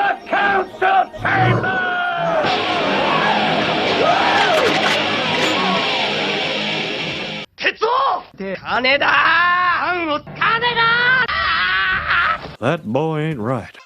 the council chamber! That boy ain't right.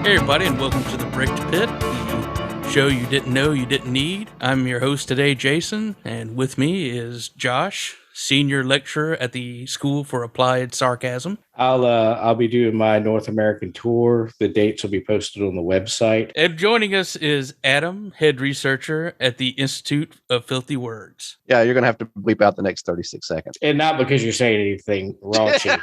Hey everybody, and welcome to the Bricked Pit, the show you didn't know you didn't need. I'm your host today, Jason, and with me is Josh, senior lecturer at the School for Applied Sarcasm. I'll be doing my North American tour. The dates will be posted on the website. And joining us is Adam, head researcher at the Institute of Filthy Words. Yeah, you're going to have to bleep out the next 36 seconds. And not because you're saying anything raunchy.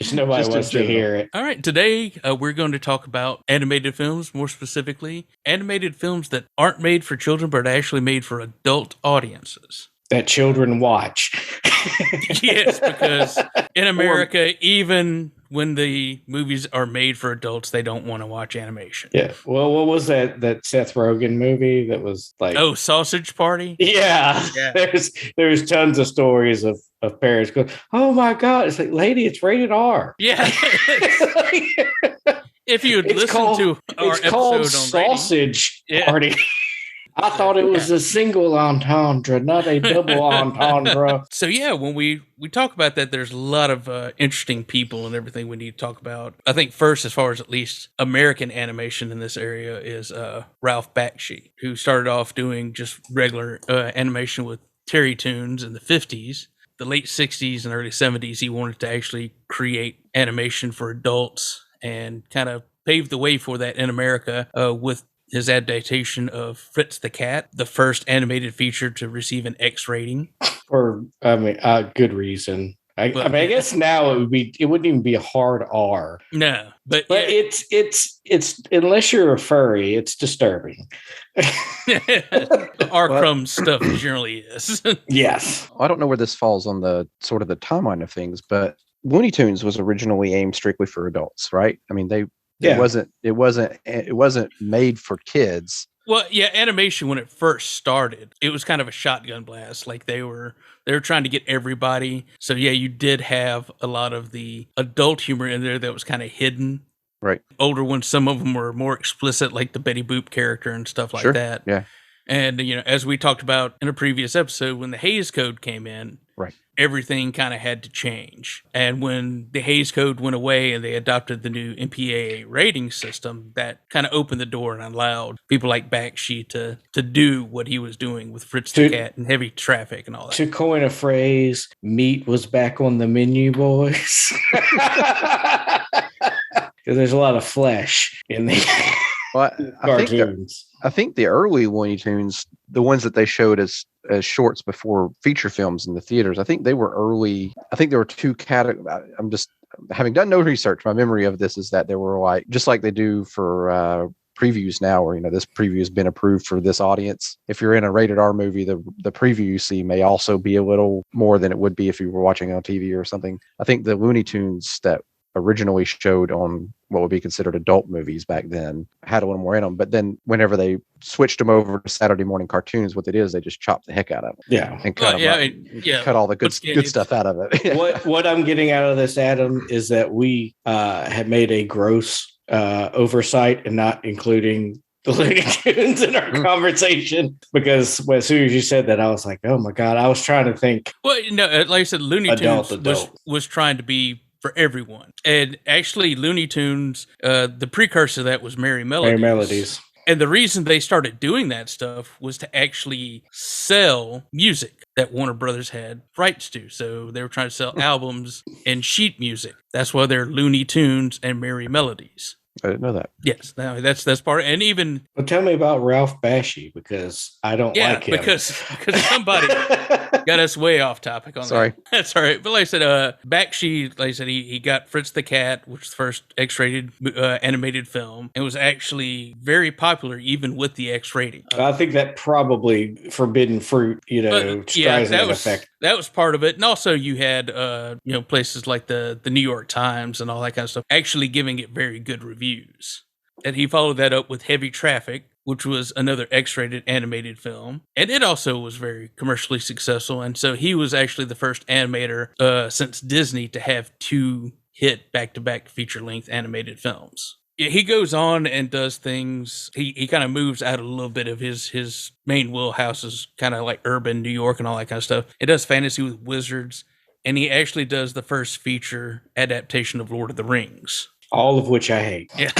Just nobody wants to hear it. All right, today we're going to talk about animated films, more specifically, animated films that aren't made for children but are actually made for adult audiences. That children watch. Yes, because in America, even when the movies are made for adults, they don't want to watch animation. Yeah. Well, what was that Seth Rogen movie that was like... Oh, Sausage Party? Yeah. There's tons of stories of parents going, oh my God. It's like, lady, it's rated R. Yeah. If you had listened to our episode on Sausage rating, Party. I thought it was a single entendre, not a double entendre. So yeah, when we talk about that, there's a lot of interesting people and everything we need to talk about. I think first, as far as at least American animation in this area, is Ralph Bakshi, who started off doing just regular animation with Terry Toons in the 50s. The late 60s and early 70s, he wanted to actually create animation for adults and kind of pave the way for that in America with his adaptation of Fritz the Cat, the first animated feature to receive an X rating. For good reason. I guess now it wouldn't even be a hard R. No, but yeah. it's unless you're a furry, it's disturbing. R. Crumb stuff generally is. Yes. I don't know where this falls on the sort of the timeline of things, but Looney Tunes was originally aimed strictly for adults, right? I mean, it wasn't made for kids. Well, yeah, animation when it first started, it was kind of a shotgun blast. Like they were trying to get everybody. So yeah, you did have a lot of the adult humor in there that was kind of hidden. Right. Older ones, some of them were more explicit, like the Betty Boop character and stuff like that. Yeah. And as we talked about in a previous episode, when the Hays Code came in, right, everything kind of had to change. And when the Hays Code went away and they adopted the new MPAA rating system, that kind of opened the door and allowed people like Bakshi to do what he was doing with Fritz the Cat and Heavy Traffic and all that. To coin a phrase, meat was back on the menu, boys. Because there's a lot of flesh in the cartoons. I think the early Looney Tunes, the ones that they showed as shorts before feature films in the theaters, I think they were early. I think there were two categories. I'm just having done no research. My memory of this is that there were like, just like they do for previews now, where this preview has been approved for this audience. If you're in a rated R movie, the preview you see may also be a little more than it would be if you were watching on TV or something. I think the Looney Tunes that originally showed on what would be considered adult movies back then had a little more in them, but then whenever they switched them over to Saturday morning cartoons, what it is, they just chopped the heck out of them. Yeah. And cut all the good stuff out of it. What I'm getting out of this, Adam, is that we have made a gross oversight and not including the Looney Tunes in our conversation, because as soon as you said that, I was like, oh my God, I was trying to think. Well, like I said, Looney Tunes was trying to be for everyone. And actually, Looney Tunes, the precursor to that was Merry Melodies. And the reason they started doing that stuff was to actually sell music that Warner Brothers had rights to. So they were trying to sell albums and sheet music. That's why they're Looney Tunes and Merry Melodies. I didn't know that. Yes, that's part. And even tell me about Ralph Bakshi, because I don't like him. because somebody got us way off topic on Sorry. that. That's all right. But like I said, Bakshi, like I said, he got Fritz the Cat, which was the first X-rated animated film. It was actually very popular, even with the X rating. I think that probably Forbidden Fruit, effect. That was part of it. And also you had, places like the New York Times and all that kind of stuff actually giving it very good reviews. And he followed that up with Heavy Traffic, which was another X-rated animated film, and it also was very commercially successful. And so he was actually the first animator since Disney to have 2 hit back-to-back feature-length animated films. Yeah, he goes on and does things. He kind of moves out a little bit of his main wheelhouse is kind of like urban New York and all that kind of stuff. It does fantasy with wizards, and he actually does the first feature adaptation of Lord of the Rings. All of which I hate. Yeah.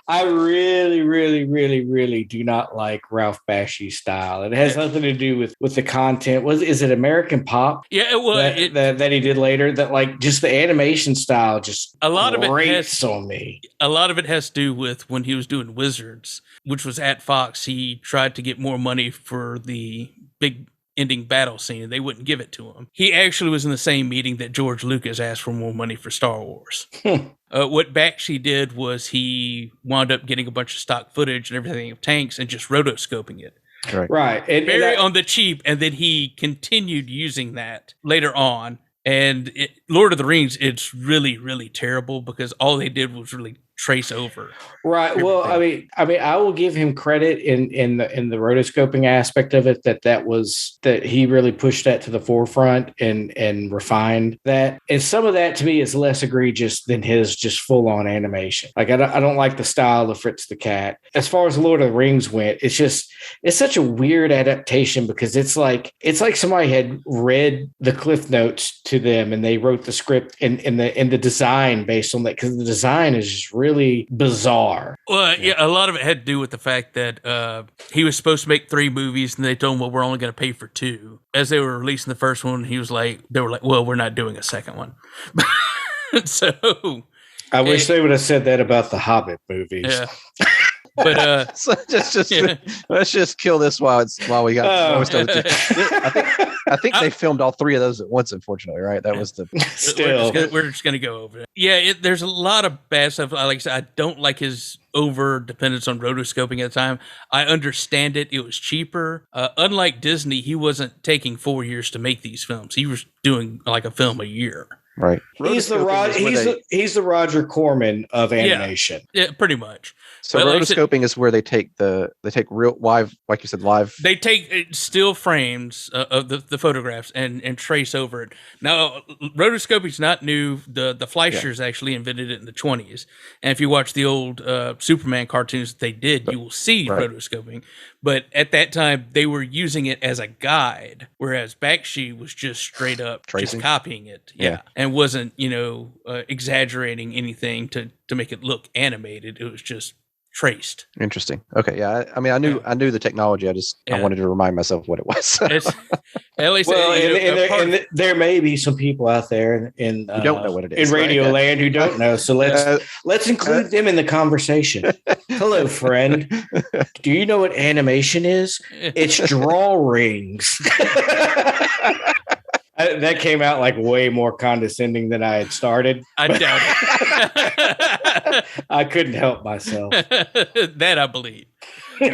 I really, really, really, really do not like Ralph Bakshi's style. It has nothing to do with the content. Is it American Pop? Yeah, well, that he did later. That like just the animation style just a lot of it grates on me. A lot of it has to do with when he was doing Wizards, which was at Fox. He tried to get more money for the big ending battle scene, and they wouldn't give it to him. He actually was in the same meeting that George Lucas asked for more money for Star Wars. What Bakshi did was he wound up getting a bunch of stock footage and everything of tanks and just rotoscoping it. Right. Very on the cheap, and then he continued using that later on. And Lord of the Rings, it's really, really terrible because all they did was really trace over. Right. Everything. Well, I mean, I will give him credit in the rotoscoping aspect of it that he really pushed that to the forefront and refined that. And some of that to me is less egregious than his just full on animation. Like I don't like the style of Fritz the Cat. As far as Lord of the Rings went, it's such a weird adaptation because it's like somebody had read the Cliff Notes to them and they wrote the script and the design based on that, because the design is just really bizarre. Well, yeah, a lot of it had to do with the fact that he was supposed to make 3 movies, and they told him, "Well, we're only going to pay for 2." As they were releasing the first one, they were like, "Well, we're not doing a second one." So, I wish they would have said that about the Hobbit movies. Yeah. But so let's just kill this while we got. I think they filmed all 3 of those at once. Unfortunately, right? That was the. Still, we're just gonna go over it. Yeah, there's a lot of bad stuff. Like I said, I don't like his over dependence on rotoscoping at the time. I understand it. It was cheaper. Unlike Disney, he wasn't taking 4 years to make these films. He was doing like a film a year. Right. He's the Roger Corman of animation. Yeah, pretty much. So rotoscoping is where they take real live, like you said, live. They take still frames of the photographs and trace over it. Now, rotoscoping is not new. The Fleischers actually invented it in the 1920s. And if you watch the old Superman cartoons that they did, you will see rotoscoping. But at that time, they were using it as a guide, whereas Bakshi was just straight up tracing, just copying it, and wasn't exaggerating anything to make it look animated. It was just traced. Interesting. Okay, yeah. I mean, I knew the technology. I wanted to remind myself what it was. At least, there may be some people out there in who don't know what it is in Radio Land who don't know. So let's include them in the conversation. Hello, friend. Do you know what animation is? It's drawings. That came out like way more condescending than I had started. I doubt it. I couldn't help myself. That I believe. Like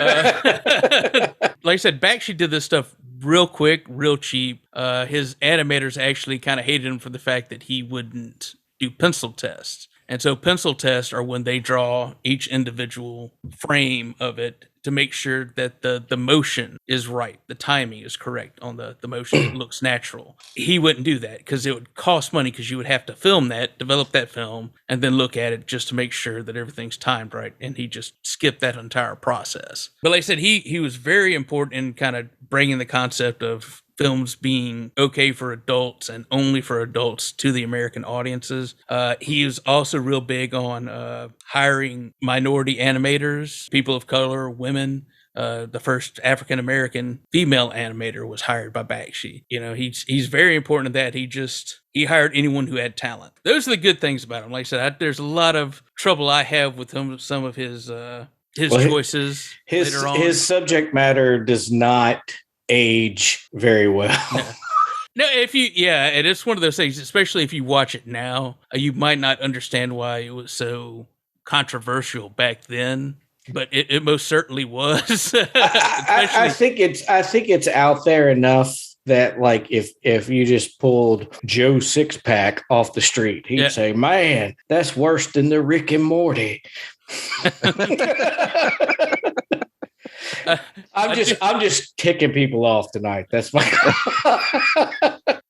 I said, Bakshi did this stuff real quick, real cheap. His animators actually kind of hated him for the fact that he wouldn't do pencil tests. And so pencil tests are when they draw each individual frame of it to make sure that the motion is right, the timing is correct on the motion. It looks natural. He wouldn't do that because it would cost money, because you would have to film that, develop that film, and then look at it just to make sure that everything's timed right. And he just skipped that entire process. But like I said, he was very important in kind of bringing the concept of films being okay for adults and only for adults to the American audiences. He was also real big on hiring minority animators, people of color, women. The first African-American female animator was hired by Bakshi. He's very important in that. He hired anyone who had talent. Those are the good things about him. Like I said, there's a lot of trouble I have with some of his choices later on. His subject matter does not age very well. No, and it's one of those things, especially if you watch it now, you might not understand why it was so controversial back then, but it most certainly was. I think it's out there enough that like if you just pulled Joe Sixpack off the street, he'd say, "Man, that's worse than the Rick and Morty." I'm just ticking people off tonight. That's my.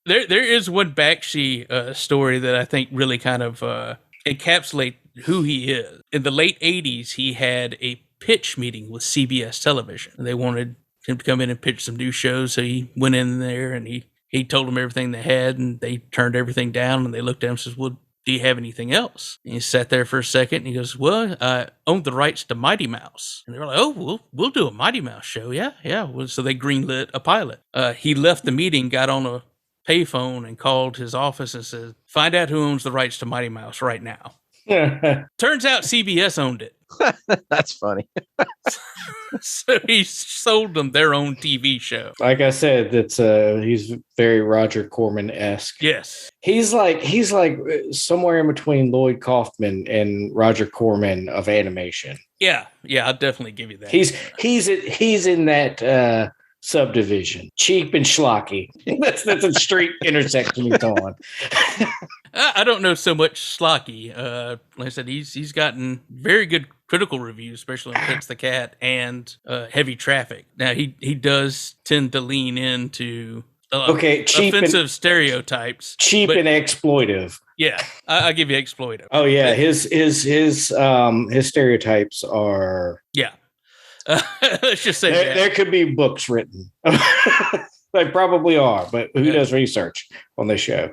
There is one Bakshi story that I think really kind of encapsulate who he is. In the late 80s, he had a pitch meeting with CBS Television. They wanted him to come in and pitch some new shows, so he went in there and he told them everything they had, and they turned everything down, and they looked at him and says, "Well, do you have anything else?" And he sat there for a second, and he goes, "Well, I own the rights to Mighty Mouse." And they were like, "Oh, we'll do a Mighty Mouse show." Yeah. Well, so they greenlit a pilot. He left the meeting, got on a payphone, and called his office and said, "Find out who owns the rights to Mighty Mouse right now." Turns out CBS owned it. That's funny. So he sold them their own TV show. Like I said, he's very Roger Corman-esque. Yes. He's like somewhere in between Lloyd Kaufman and Roger Corman of animation. Yeah, I'll definitely give you that. He's in that subdivision, cheap and schlocky. That's a street intersection he's on. I don't know so much schlocky. Like I said, he's gotten very good critical reviews, especially on Fritz the Cat and Heavy Traffic. Now he does tend to lean into cheap offensive stereotypes, cheap and exploitive. Yeah, I'll give you exploitive. Oh yeah, his stereotypes are let's just say there could be books written. They probably are, but who does research on this show?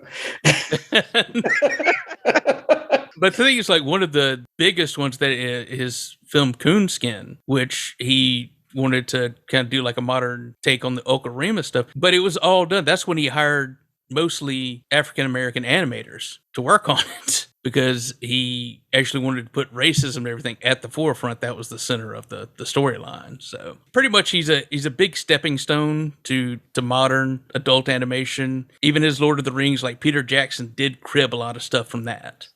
But the thing is, like, one of the biggest ones that is film Coonskin, which he wanted to kind of do like a modern take on the Ocarina stuff, but it was all done. That's when he hired mostly African-American animators to work on it, because he actually wanted to put racism and everything at the forefront. That was the center of the storyline. So pretty much he's a big stepping stone to modern adult animation. Even his Lord of the Rings, like Peter Jackson did crib a lot of stuff from that.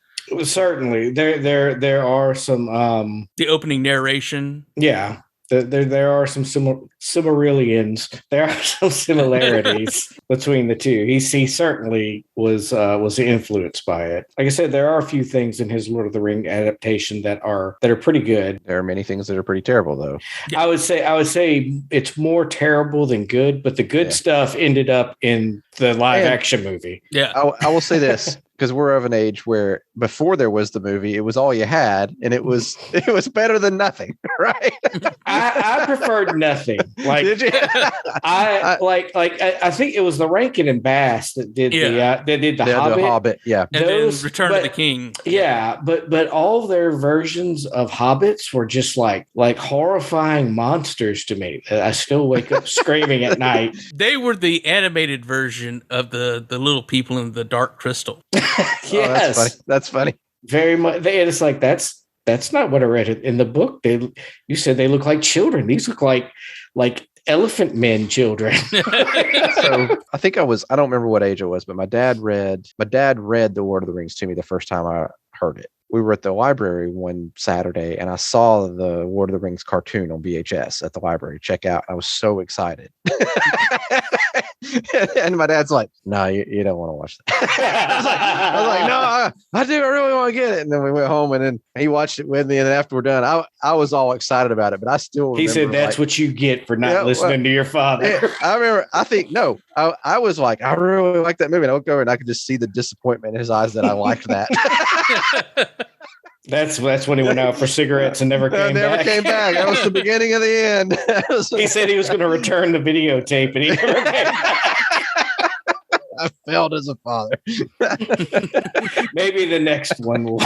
Certainly. There are some the opening narration. Yeah. There are some Silmarillions. There are some similarities between the two. He certainly was influenced by it. Like I said, there are a few things in his Lord of the Ring adaptation that are pretty good. There are many things that are pretty terrible, though. I would say it's more terrible than good, but the good stuff ended up in the live action movie. Yeah, I will say this, because we're of an age where before there was the movie, it was all you had, and it was better than nothing, right? I preferred nothing. Like, did you? I think it was the Rankin and Bass that did the Hobbit. Yeah, and then Return of the King. Yeah, but all their versions of Hobbits were just like horrifying monsters to me. I still wake up screaming at night. They were the animated version of the little people in the Dark Crystal. Yes, oh, that's funny. Very much. It's like that's not what I read in the book. You said they look like children. These look like elephant men children. So I think I don't remember what age I was, but my dad read The Lord of the Rings to me the first time I heard it. We were at the library one Saturday, and I saw the Lord of the Rings cartoon on VHS at the library. Check out. I was so excited. And my dad's like, "No, you don't want to watch that." I was like, "No, I do. I really want to get it." And then we went home, and then he watched it with me. And then after we're done, I was all excited about it, but I still remember, he said, "That's what you get for not listening to your father." I remember. I was like, I really like that movie. And I looked over, and I could just see the disappointment in his eyes that I liked that. That's when he went out for cigarettes and never came back. That was the beginning of the end. He said he was going to return the videotape, and he never came back. I failed as a father. Maybe the next one will.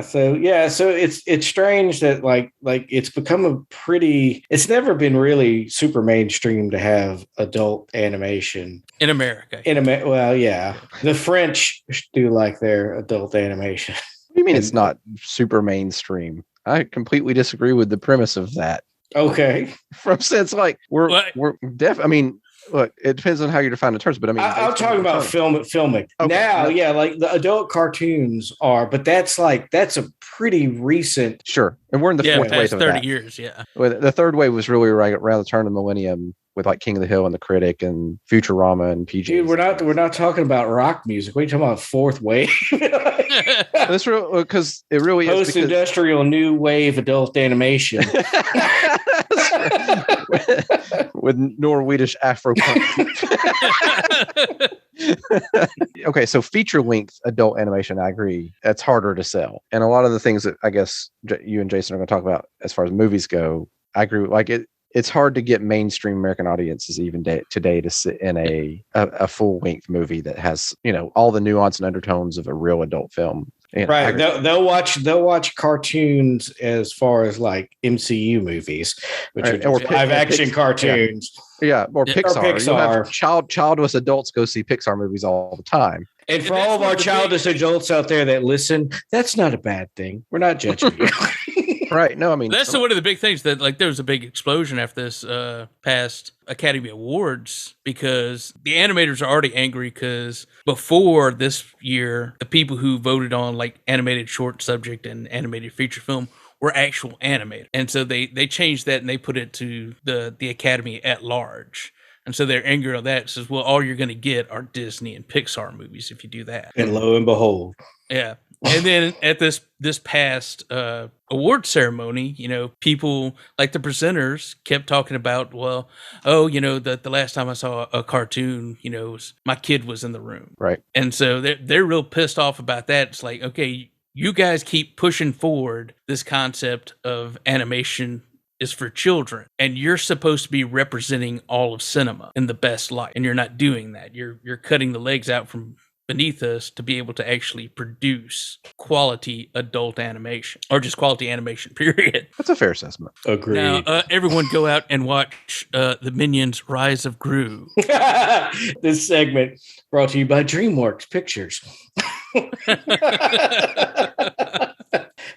So it's strange that like it's become it's never been really super mainstream to have adult animation in America. Well, yeah, the French do like their adult animation. What do you mean it's not super mainstream? I completely disagree with the premise of that. Okay, from sense like we're deaf. I mean, look, it depends on how you define the terms, but I mean, I'm talking about filming. Okay. Now, like the adult cartoons are, but that's a pretty recent. Sure, and we're in the fourth wave of 30 that. years. Yeah, Well, the third wave was really right around the turn of the millennium. with like King of the Hill and The Critic and Futurama and PG. Dude, we're not talking about rock music. We're talking about fourth wave. That's real because it really is post-industrial new wave adult animation with Norwegish Afro punk. Okay, so feature length adult animation, I agree, that's harder to sell, and a lot of the things that I guess you and Jason are going to talk about as far as movies go, I agree. Like it's hard to get mainstream American audiences even today to sit in a full length movie that has, you know, all the nuance and undertones of a real adult film. You know, right. They'll watch cartoons as far as like MCU movies, which are live action cartoons. Yeah, or Pixar. You'll have childless adults go see Pixar movies all the time. And for all of our childless adults out there that listen, that's not a bad thing. We're not judging you. Right. No, I mean, that's one of the big things that, like, there was a big explosion after this past Academy Awards because the animators are already angry because before this year, the people who voted on like animated short subject and animated feature film were actual animators. And so they changed that and they put it to the Academy at large. And so they're angry on that. It says, well, all you're going to get are Disney and Pixar movies if you do that. And lo and behold. Yeah. And then at this past award ceremony, you know, people like the presenters kept talking about, well, oh, you know, the last time I saw a cartoon, you know, my kid was in the room. Right. And so they're real pissed off about that. It's like, okay, you guys keep pushing forward this concept of animation is for children, and you're supposed to be representing all of cinema in the best light, and you're not doing that. You're cutting the legs out from beneath us to be able to actually produce quality adult animation, or just quality animation, period. That's a fair assessment. Agreed. Now, everyone go out and watch the Minions Rise of Gru. This segment brought to you by DreamWorks Pictures.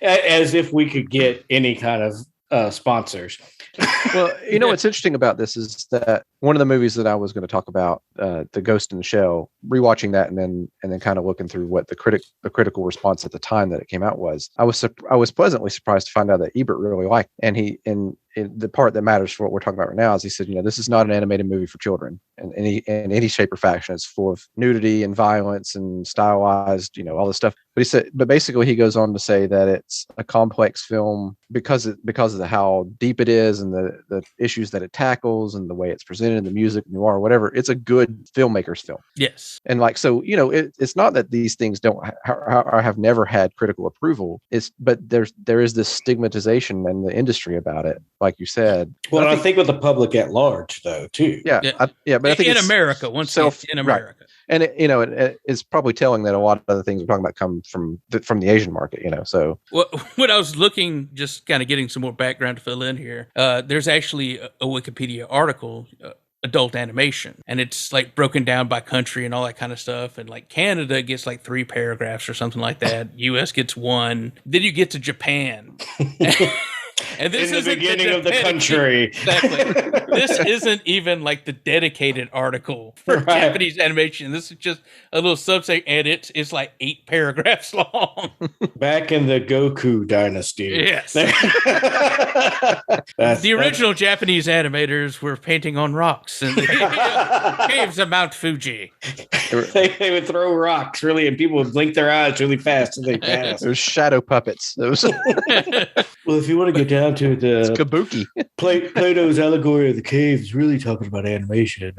As if we could get any kind of sponsors. Well, you know what's interesting about this is that one of the movies that I was going to talk about, The Ghost in the Shell, rewatching that and then kind of looking through what the critical response at the time that it came out was, I was pleasantly surprised to find out that Ebert really liked it. And the part that matters for what we're talking about right now is he said, you know, this is not an animated movie for children in any shape or fashion. It's full of nudity and violence and stylized, you know, all this stuff. But basically he goes on to say that it's a complex film because of how deep it is and the issues that it tackles and the way it's presented, the music, noir, whatever. It's a good filmmaker's film. Yes. And like, so, you know, it's not that these things don't have never had critical approval. But there is this stigmatization in the industry about it, like you said. Well, I think with the public at large, though, too. Yeah. But I think in America, in America. Right. And it's probably telling that a lot of the things we're talking about come from the Asian market, you know. So when I was looking, just kind of getting some more background to fill in here, there's actually a Wikipedia article, adult animation, and it's like broken down by country and all that kind of stuff. And like Canada gets like 3 paragraphs or something like that. US gets 1. Then you get to Japan. And this is the beginning of the country. Exactly. This isn't even like the dedicated article for Japanese animation. This is just a little subset, and it's like 8 paragraphs long. Back in the Goku dynasty. Yes. The original Japanese animators were painting on rocks in the caves of Mount Fuji. They would throw rocks, really, and people would blink their eyes really fast as they passed. It was shadow puppets. It was well, if you want to get down to the kabuki, Plato's allegory of the cave is really talking about animation.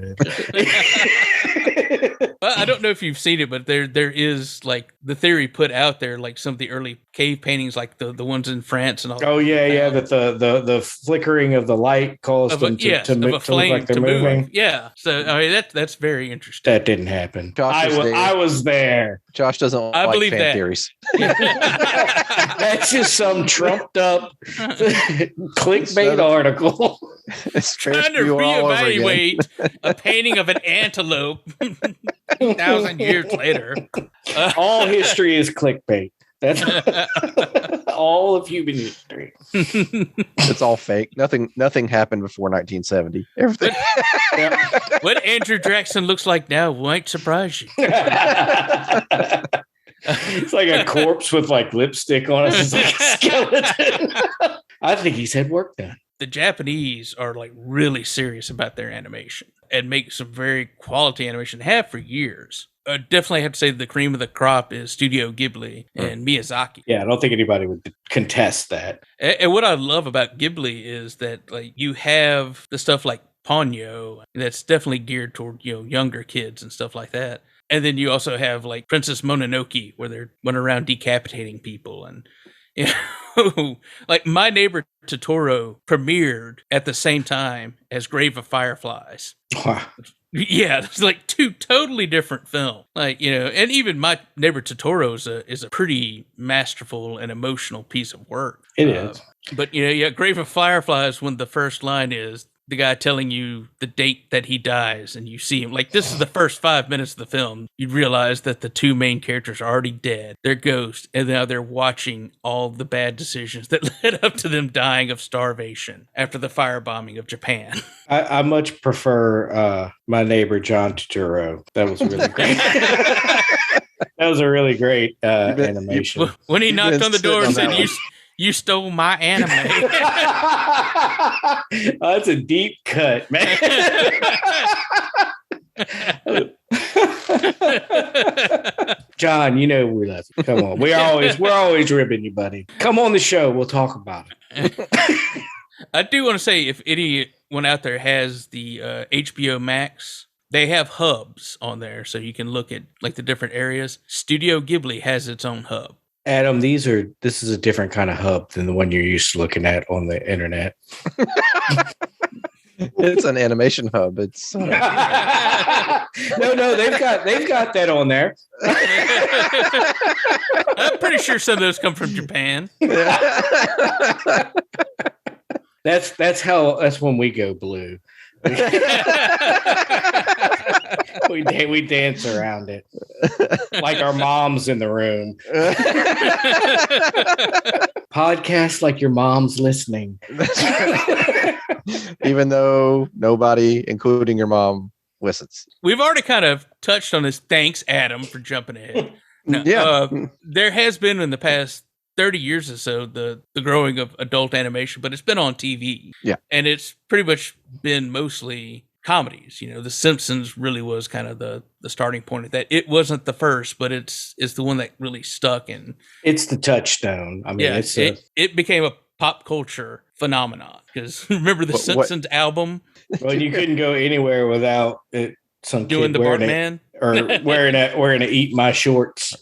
Well, I don't know if you've seen it, but there is like the theory put out there, like some of the early cave paintings, like the ones in France and all. Oh yeah, that the flickering of the light caused them to look like they're moving. Yeah, so I mean that's very interesting. That didn't happen. I was there. Josh doesn't like fan theories. That's just some trumped up clickbait article. It's trying to reevaluate a painting of an antelope 2,000 years later. All history is clickbait. That's all of human history. It's all fake. Nothing happened before 1970. Everything. What Andrew Jackson looks like now won't surprise you. It's like a corpse with like lipstick on it. It's like a skeleton. I think he's had work done. the Japanese are like really serious about their animation and make some very quality animation, have for years. I definitely have to say the cream of the crop is Studio Ghibli and Miyazaki. Yeah, I don't think anybody would contest that. And what I love about Ghibli is that like you have the stuff like Ponyo that's definitely geared toward, younger kids and stuff like that. And then you also have like Princess Mononoke, where they're running around decapitating people. And, like My Neighbor Totoro premiered at the same time as Grave of Fireflies. Yeah, it's like two totally different films. Like, and even My Neighbor Totoro is a pretty masterful and emotional piece of work. It is. But, Grave of Fireflies, when the first line is the guy telling you the date that he dies, and you see him, like, this is the first 5 minutes of the film, you realize that the two main characters are already dead. They're ghosts, and now they're watching all the bad decisions that led up to them dying of starvation after the firebombing of Japan. I much prefer My Neighbor John Turturro. That was really great. That was a really great animation. When he knocked on the door and said, you stole my anime. Oh, that's a deep cut, man. John, we love you. Come on. We're always ribbing you, buddy. Come on the show. We'll talk about it. I do want to say, if anyone out there has the HBO Max, they have hubs on there, so you can look at like the different areas. Studio Ghibli has its own hub. Adam, this is a different kind of hub than the one you're used to looking at on the internet. It's an animation hub. It's no, they've got that on there. I'm pretty sure some of those come from Japan. That's when we go blue. we dance around it like our mom's in the room. Podcast like your mom's listening. Even though nobody, including your mom, listens. We've already kind of touched on this. Thanks, Adam, for jumping ahead. There has been in the past 30 years or so the growing of adult animation, but it's been on TV. Yeah. And it's pretty much been mostly comedies. The Simpsons really was kind of the starting point of that. It wasn't the first, but it's the one that really stuck, and it's the touchstone. I mean, it became a pop culture phenomenon, because remember the Simpsons album? Well, you couldn't go anywhere without some doing kid the Bartman or wearing a Eat My Shorts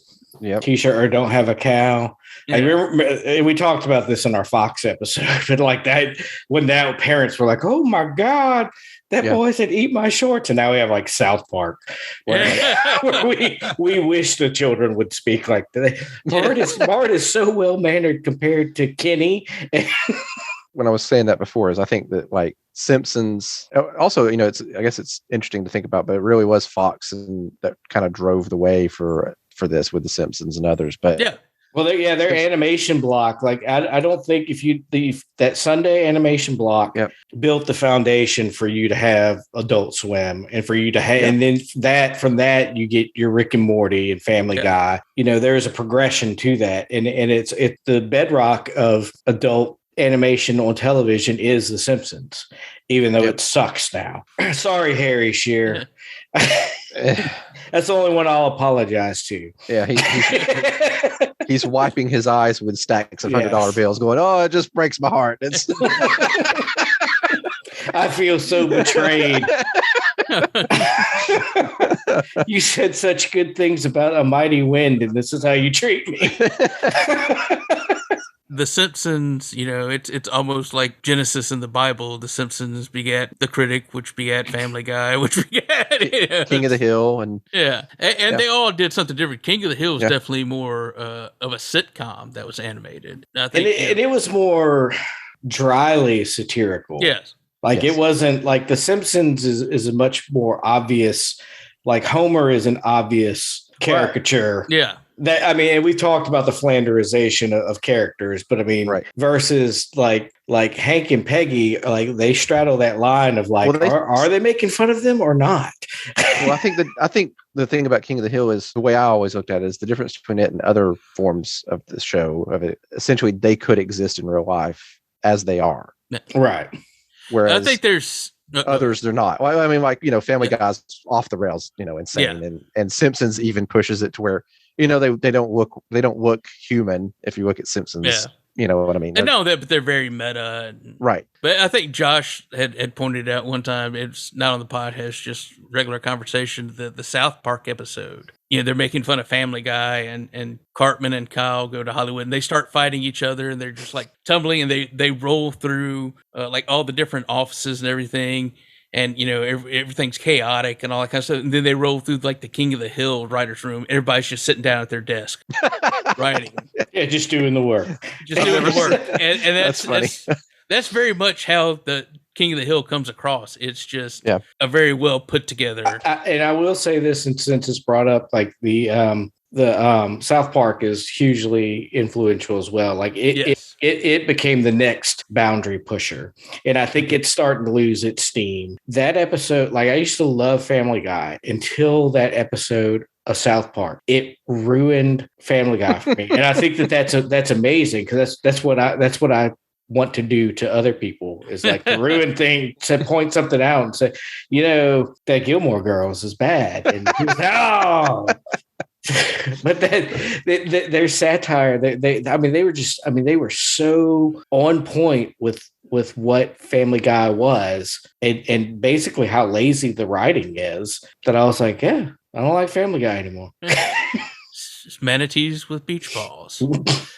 t-shirt, or Don't Have a Cow. Yeah. I remember we talked about this in our Fox episode, but like that, when that parents were like, "Oh my God, that boy said eat my shorts," and now we have like South Park, where we wish the children would speak like that. Bart is so well mannered compared to Kenny. When I was saying that before, is I think that like Simpsons, also, I guess it's interesting to think about, but it really was Fox and that kind of drove the way for this with the Simpsons and others. But yeah. Well, their animation block, like I don't think that Sunday animation block built the foundation for you to have Adult Swim, and for you to have, and then from that you get your Rick and Morty and Family Guy. There's a progression to that, and it's the bedrock of adult animation on television is The Simpsons, even though it sucks now. Sorry, Harry Shearer. That's the only one I'll apologize to. Yeah, he's wiping his eyes with stacks of $100 bills, going, "Oh, it just breaks my heart." I feel so betrayed. You said such good things about A Mighty Wind, and this is how you treat me. The Simpsons, it's almost like Genesis in the Bible. The Simpsons begat The Critic, which begat Family Guy, which begat King of the Hill, and and they all did something different. King of the Hill is definitely more of a sitcom that was animated. I think, and it was more dryly satirical. Yes, it wasn't like The Simpsons is a much more obvious. Like Homer is an obvious caricature. Right. Yeah. And we've talked about the Flanderization of characters, but versus like Hank and Peggy, like they straddle that line of like, are they making fun of them or not? Well, I think the thing about King of the Hill is the way I always looked at it is the difference between it and other forms of the show of it. Essentially, they could exist in real life as they are. Right. Whereas I think there's others they're not. Well, I mean, like, Family Guy's off the rails, insane, and Simpsons even pushes it to where they don't look human if you look at Simpsons. Yeah. You know what I mean? I know that, but they're very meta. Right. But I think Josh had pointed out one time, it's not on the podcast, just regular conversation, the South Park episode. They're making fun of Family Guy, and Cartman and Kyle go to Hollywood, and they start fighting each other, and they're just like tumbling, and they roll through like all the different offices and everything. And, everything's chaotic and all that kind of stuff. And then they roll through like the King of the Hill writer's room. Everybody's just sitting down at their desk writing. Yeah, just doing the work. Just doing the work. And that's funny. That's very much how the King of the Hill comes across. It's just a very well put together. And I will say this, and since it's brought up, like the South Park is hugely influential as well. Like it became the next boundary pusher, and I think it's starting to lose its steam. That episode, like I used to love Family Guy until that episode of South Park. It ruined Family Guy for me, and I think that's amazing because that's what I want to do to other people is like to ruin thing, to point something out and say, that Gilmore Girls is bad, and no. But their satire, they were so on point with what Family Guy was, and basically how lazy the writing is, that I was like, I don't like Family Guy anymore. It's manatees with beach balls.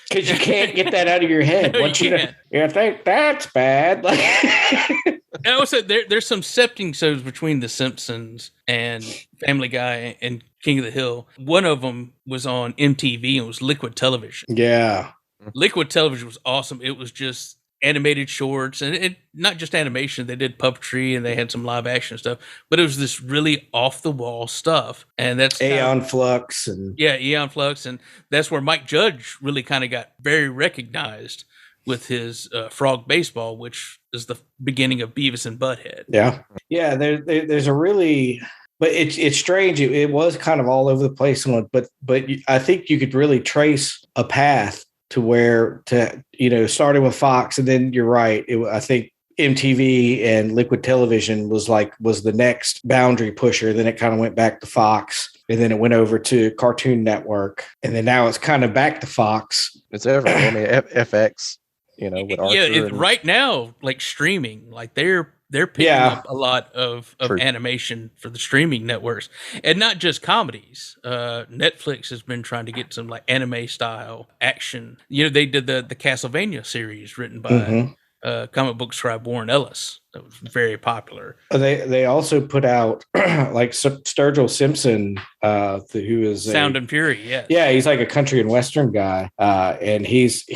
Because you can't get that out of your head. No, Once you think that's bad. Like, I also there's some stepping stones between The Simpsons and Family Guy and King of the Hill. One of them was on MTV and was Liquid Television. Yeah. Liquid Television was awesome. It was just animated shorts, and it not just animation. They did puppetry and they had some live action stuff, but it was this really off the wall stuff. And that's Aeon Flux Aeon Flux, and that's where Mike Judge really kind of got very recognized with his Frog Baseball, which is the beginning of Beavis and Butthead. Yeah. There's a really, but it's strange. It was kind of all over the place, but I think you could really trace a path to where starting with Fox, and then you're right. I think MTV and Liquid Television was the next boundary pusher. Then it kind of went back to Fox, and then it went over to Cartoon Network, and then now it's kind of back to Fox. It's everywhere. I mean, FX, with Arthur right now, like streaming, like they're picking up a lot of animation for the streaming networks, and not just comedies. Netflix has been trying to get some like anime style action. They did the Castlevania series written by comic book scribe Warren Ellis. That was very popular. They also put out like Sturgill Simpson, who is Sound and Fury. Yeah, he's like a country and western guy, and he's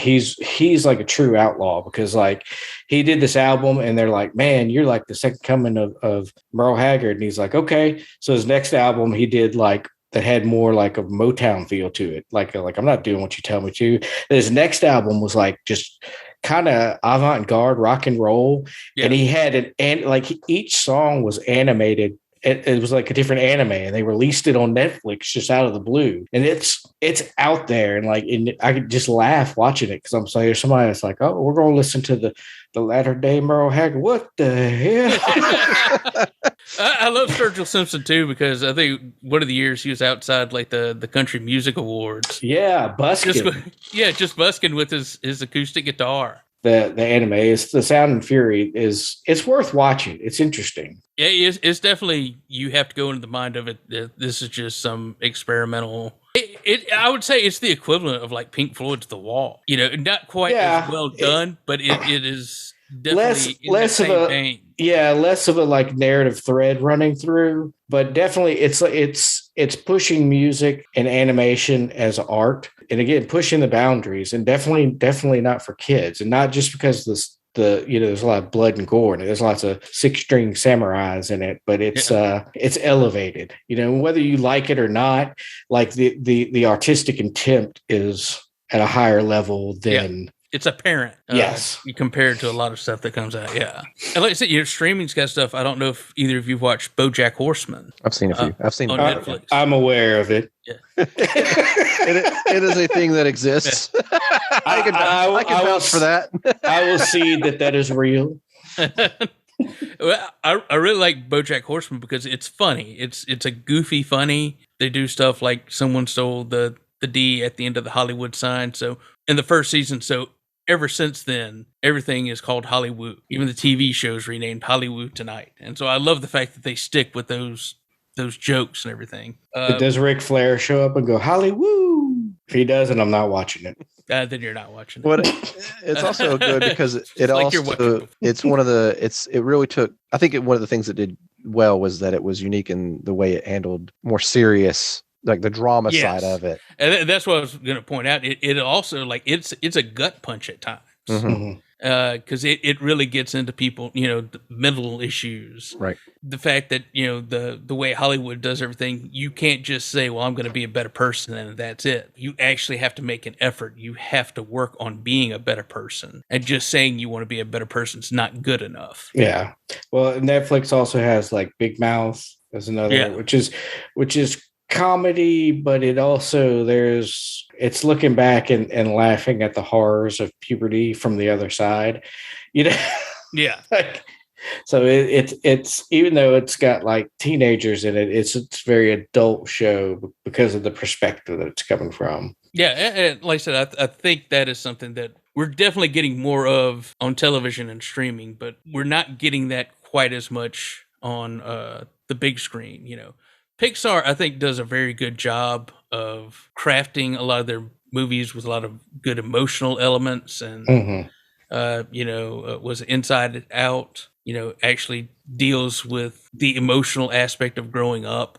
like a true outlaw, because like he did this album, and they're like, "Man, you're like the second coming of Merle Haggard," and he's like, "Okay." So his next album he did like that had more like a Motown feel to it, like I'm not doing what you tell me to. And his next album was like just kind of avant-garde rock and roll, and he had each song was animated. It was like a different anime, and they released it on Netflix just out of the blue, and it's out there, and I could just laugh watching it, because I'm saying there's somebody that's like, "Oh, we're going to listen to the latter day Merle Haggard." What the hell? I love Sturgill Simpson too, because I think one of the years he was outside like the Country Music Awards. Yeah, busking. Just busking with his acoustic guitar. The anime is the Sound and Fury it's worth watching. It's interesting. Yeah, it's definitely, you have to go into the mind of it. This is just some experimental. I would say it's the equivalent of like Pink Floyd's The Wall. Not quite as well done, but it is definitely less of a vein. Yeah, less of a like narrative thread running through, but definitely it's pushing music and animation as art, and again pushing the boundaries, and definitely not for kids, and not just because there's a lot of blood and gore in it. There's lots of 6-string samurais in it, but it's elevated. Whether you like it or not, like the artistic intent is at a higher level than it's apparent. Yes. Compared to a lot of stuff that comes out. Yeah. And like I said, streaming's got stuff. I don't know if either of you watched BoJack Horseman. I've seen a few. I've seen on Netflix. I'm aware of it. Yeah. it is a thing that exists. I can vouch for that. I will see that is real. Well, I really like BoJack Horseman because it's funny. It's a goofy funny. They do stuff like someone stole the D at the end of the Hollywood sign. So in the first season, ever since then, everything is called Hollywood. Even the TV show's renamed Hollywood Tonight. And so I love the fact that they stick with those jokes and everything. Does Ric Flair show up and go Hollywood? If he doesn't, I'm not watching it. Then you're not watching it. But it's also good because it like it's one of the it really took. I think one of the things that did well was that it was unique in the way it handled more serious, like the drama side of it. And that's what I was going to point out. It also it's a gut punch at times. Mm-hmm. Because it really gets into people, the mental issues. Right. The fact that, the way Hollywood does everything, you can't just say, well, I'm going to be a better person and that's it. You actually have to make an effort. You have to work on being a better person. And just saying you want to be a better person is not good enough. Yeah. Well, Netflix also has like Big Mouth as another, which is comedy, but it also it's looking back and laughing at the horrors of puberty from the other side, Yeah. So it's even though it's got like teenagers in it, it's a very adult show because of the perspective that it's coming from. Yeah, and like I said, I think that is something that we're definitely getting more of on television and streaming, but we're not getting that quite as much on the big screen. Pixar, I think, does a very good job of crafting a lot of their movies with a lot of good emotional elements, and was Inside Out. Actually deals with the emotional aspect of growing up,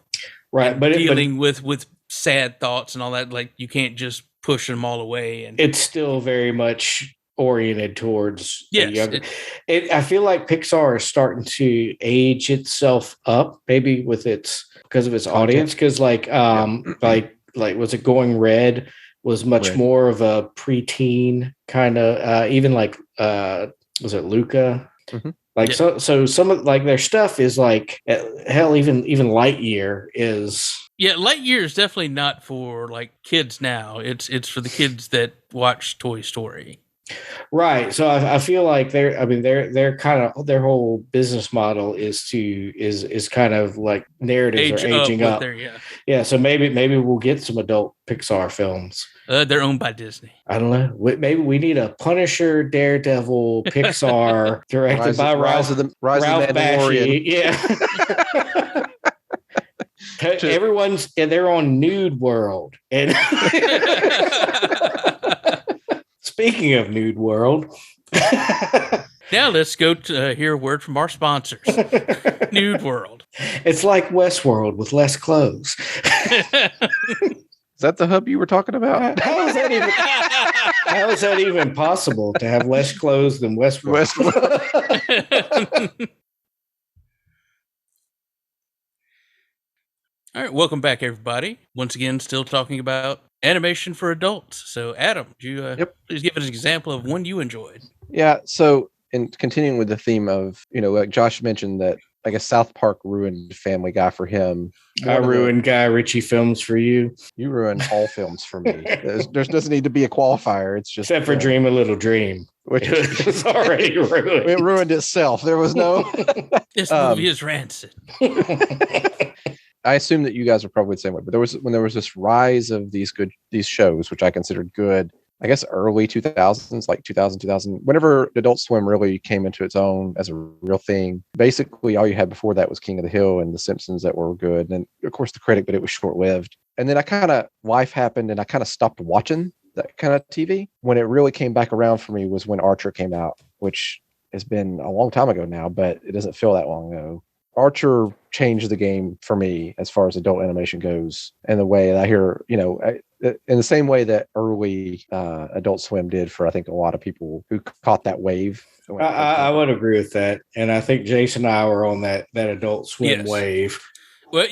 right? But dealing with sad thoughts and all that. Like you can't just push them all away, and it's still very much oriented towards the younger. I feel like Pixar is starting to age itself up, maybe because of its audience. Because like was it Going Red was much more of a preteen kind of even like was it Luca? Mm-hmm. Like so some of like their stuff is like hell even Lightyear is. Yeah, Lightyear is definitely not for like kids now. It's for the kids that watch Toy Story. Right. So I feel like they're kind of their whole business model is kind of like narratives are aging up. Yeah. So maybe we'll get some adult Pixar films. They're owned by Disney. I don't know. Maybe we need a Punisher, Daredevil, Pixar directed by Ralph Bakshi. Yeah. Everyone's they're on Nude World. And speaking of Nude World. Now let's go to hear a word from our sponsors. Nude World. It's like Westworld with less clothes. Is that the hub you were talking about? How is that even possible to have less clothes than Westworld? All right, welcome back, everybody. Once again, still talking about animation for adults. So, Adam, would you please give us an example of one you enjoyed? Yeah, so in continuing with the theme of, like Josh mentioned that I guess South Park ruined Family Guy for him. I ruined Guy Ritchie films for you. You ruined all films for me. There doesn't need to be a qualifier. It's just except for Dream a Little Dream, which was already ruined. It ruined itself. There was no. This movie is rancid. I assume that you guys are probably the same way, but when there was this rise of these shows, which I considered good, I guess early 2000s, like 2000, whenever Adult Swim really came into its own as a real thing. Basically, all you had before that was King of the Hill and The Simpsons that were good. And of course, The Critic, but it was short-lived. And then life happened and I kind of stopped watching that kind of TV. When it really came back around for me was when Archer came out, which has been a long time ago now, but it doesn't feel that long ago. Archer changed the game for me as far as adult animation goes, and the way I hear, in the same way that early Adult Swim did for, I think, a lot of people who caught that wave. I would agree with that. And I think Jason and I were on that Adult Swim wave. Well,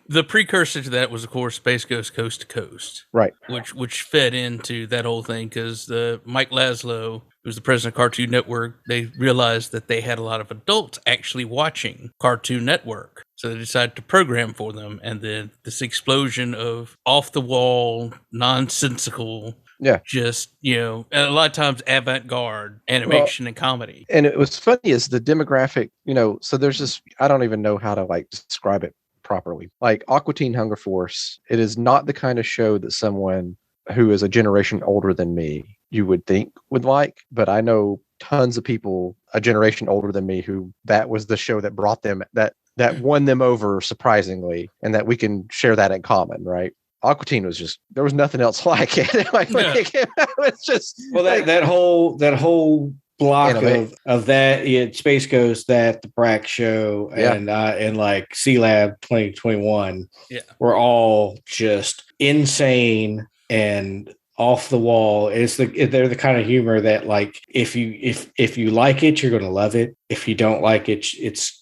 the precursor to that was, of course, Space Ghost Coast to Coast, Right. which fed into that whole thing because the Mike Laszlo, who was the president of Cartoon Network, they realized that they had a lot of adults actually watching Cartoon Network. So they decided to program for them. And then this explosion of off the wall, nonsensical, just, and a lot of times avant-garde animation and comedy. And it was funny is the demographic, so there's this, I don't even know how to like describe it properly. Like Aqua Teen Hunger Force, it is not the kind of show that someone who is a generation older than me you would think would like, but I know tons of people a generation older than me who that was the show that brought them, that won them over surprisingly, and that we can share that in common, right? Aqua Teen was just, there was nothing else like it. When it came out, it's just that whole block of that, Space Ghost, that the Brack Show, and like C Lab 2021, were all just insane and off the wall. They're the kind of humor that, like, if you like it, you're going to love it. If you don't like it, it's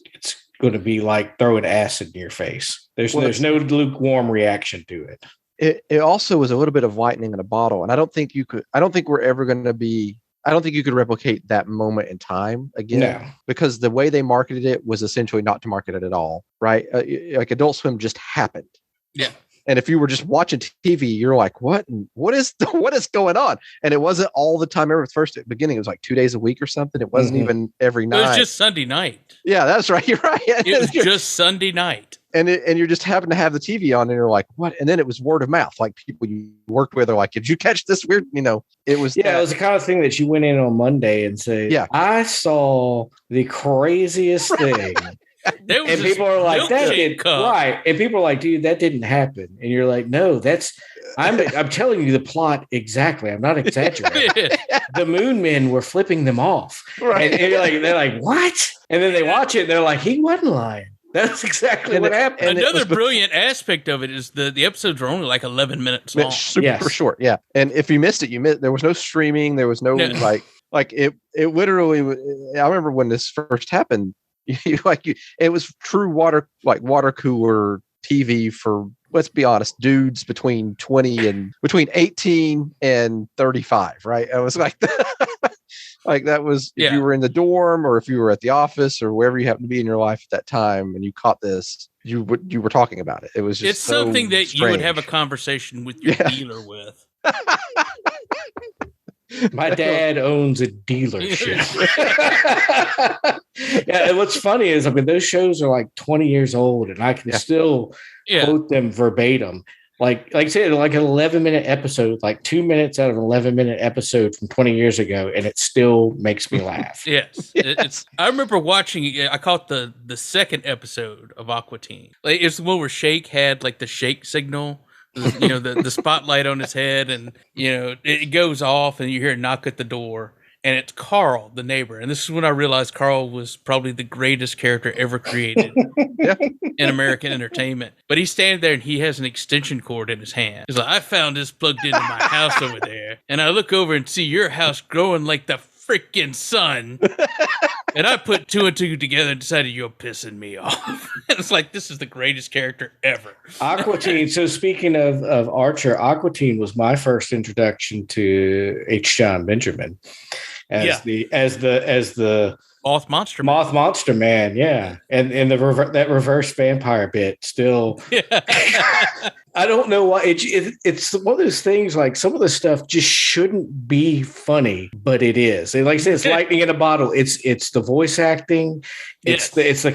going to be like throwing acid in your face. There's no lukewarm reaction to it. It also was a little bit of lightning in a bottle, and I don't think you could replicate that moment in time again, because the way they marketed it was essentially not to market it at all, right? Like Adult Swim just happened. Yeah. And if you were just watching TV, you're like, what is going on? And it wasn't all the time. Remember, first at the beginning, it was like 2 days a week or something. It wasn't even every night. It was just Sunday night. Yeah, that's right. You're right. It was just Sunday night. And you just happen to have the TV on, and you're like, what? And then it was word of mouth. Like people you worked with are like, did you catch this weird? It was. Yeah, it was the kind of thing that you went in on Monday and said, I saw the craziest thing. And people are like, that did right. And people are like, dude, that didn't happen. And you're like, no, I'm telling you the plot exactly. I'm not exaggerating. The Moon Men were flipping them off. Right. And you're like, they're like, what? And then they watch it and they're like, he wasn't lying. That's exactly what happened. And another brilliant aspect of it is the episodes are only like 11 minutes long. Super short. Yeah. And if you missed it, you missed. There was no streaming. There was no like it literally. I remember when this first happened. It was true water cooler TV for, let's be honest, dudes between 18 and 35, right? It was like like that was if you were in the dorm or if you were at the office or wherever you happened to be in your life at that time and you caught this, you were talking about it. It was just something that strange. You would have a convetion with your dealer with. My dad owns a dealership. And what's funny is, those shows are like 20 years old, and I can still quote them verbatim. Like I said, like an 11-minute episode, like 2 minutes out of an 11-minute episode from 20 years ago, and it still makes me laugh. Yes. I remember watching it. I caught the second episode of Aqua Teen. Like, it's the one where Shake had like the shake signal. The spotlight on his head, and it goes off and you hear a knock at the door, and it's Carl, the neighbor. And this is when I realized Carl was probably the greatest character ever created in American entertainment. But he's standing there and he has an extension cord in his hand. He's like, I found this plugged into my house over there, and I look over and see your house growing like the freaking sun. And I put two and two together and decided you're pissing me off. It's like, this is the greatest character ever. Aqua Teen. So speaking of Archer, Aqua Teen was my first introduction to H. John Benjamin as the Moth Monster Man. Yeah, and that reverse vampire bit still. I don't know why it's one of those things. Like, some of the stuff just shouldn't be funny, but it is. And like I said, it's lightning in a bottle. It's the voice acting. It's the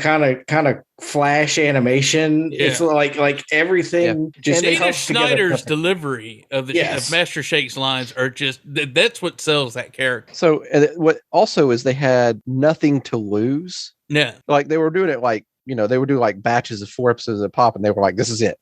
kind of flash animation. Yeah. It's like everything. Yeah. Just Dana Snyder's delivery of Master Shake's lines are just that's what sells that character. So what also is they had nothing to lose. Yeah, like they were doing it like. They would do like batches of 4 episodes at pop, and they were like, "This is it.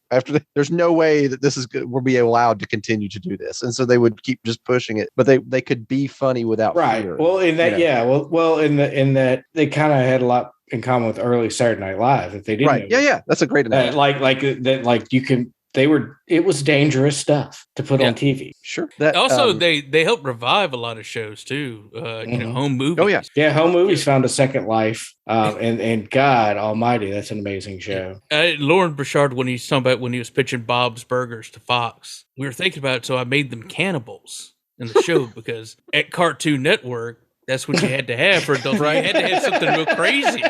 There's no way that this is good. We'll be allowed to continue to do this." And so they would keep just pushing it, but they could be funny without fear. Well, in that, in that they kind of had a lot in common with early Saturday Night Live. If they didn't, right? Yeah, that's a great analogy. Like you can. it was dangerous stuff to put on TV. Sure. That Also, they helped revive a lot of shows too. Home movies. Oh, yeah. Yeah, home movies found a second life. And God Almighty, that's an amazing show. Lauren Bouchard, when he's talking about when he was pitching Bob's Burgers to Fox, we were thinking about it, so I made them cannibals in the show because at Cartoon Network, that's what you had to have for adults. Right? You had to have something real crazy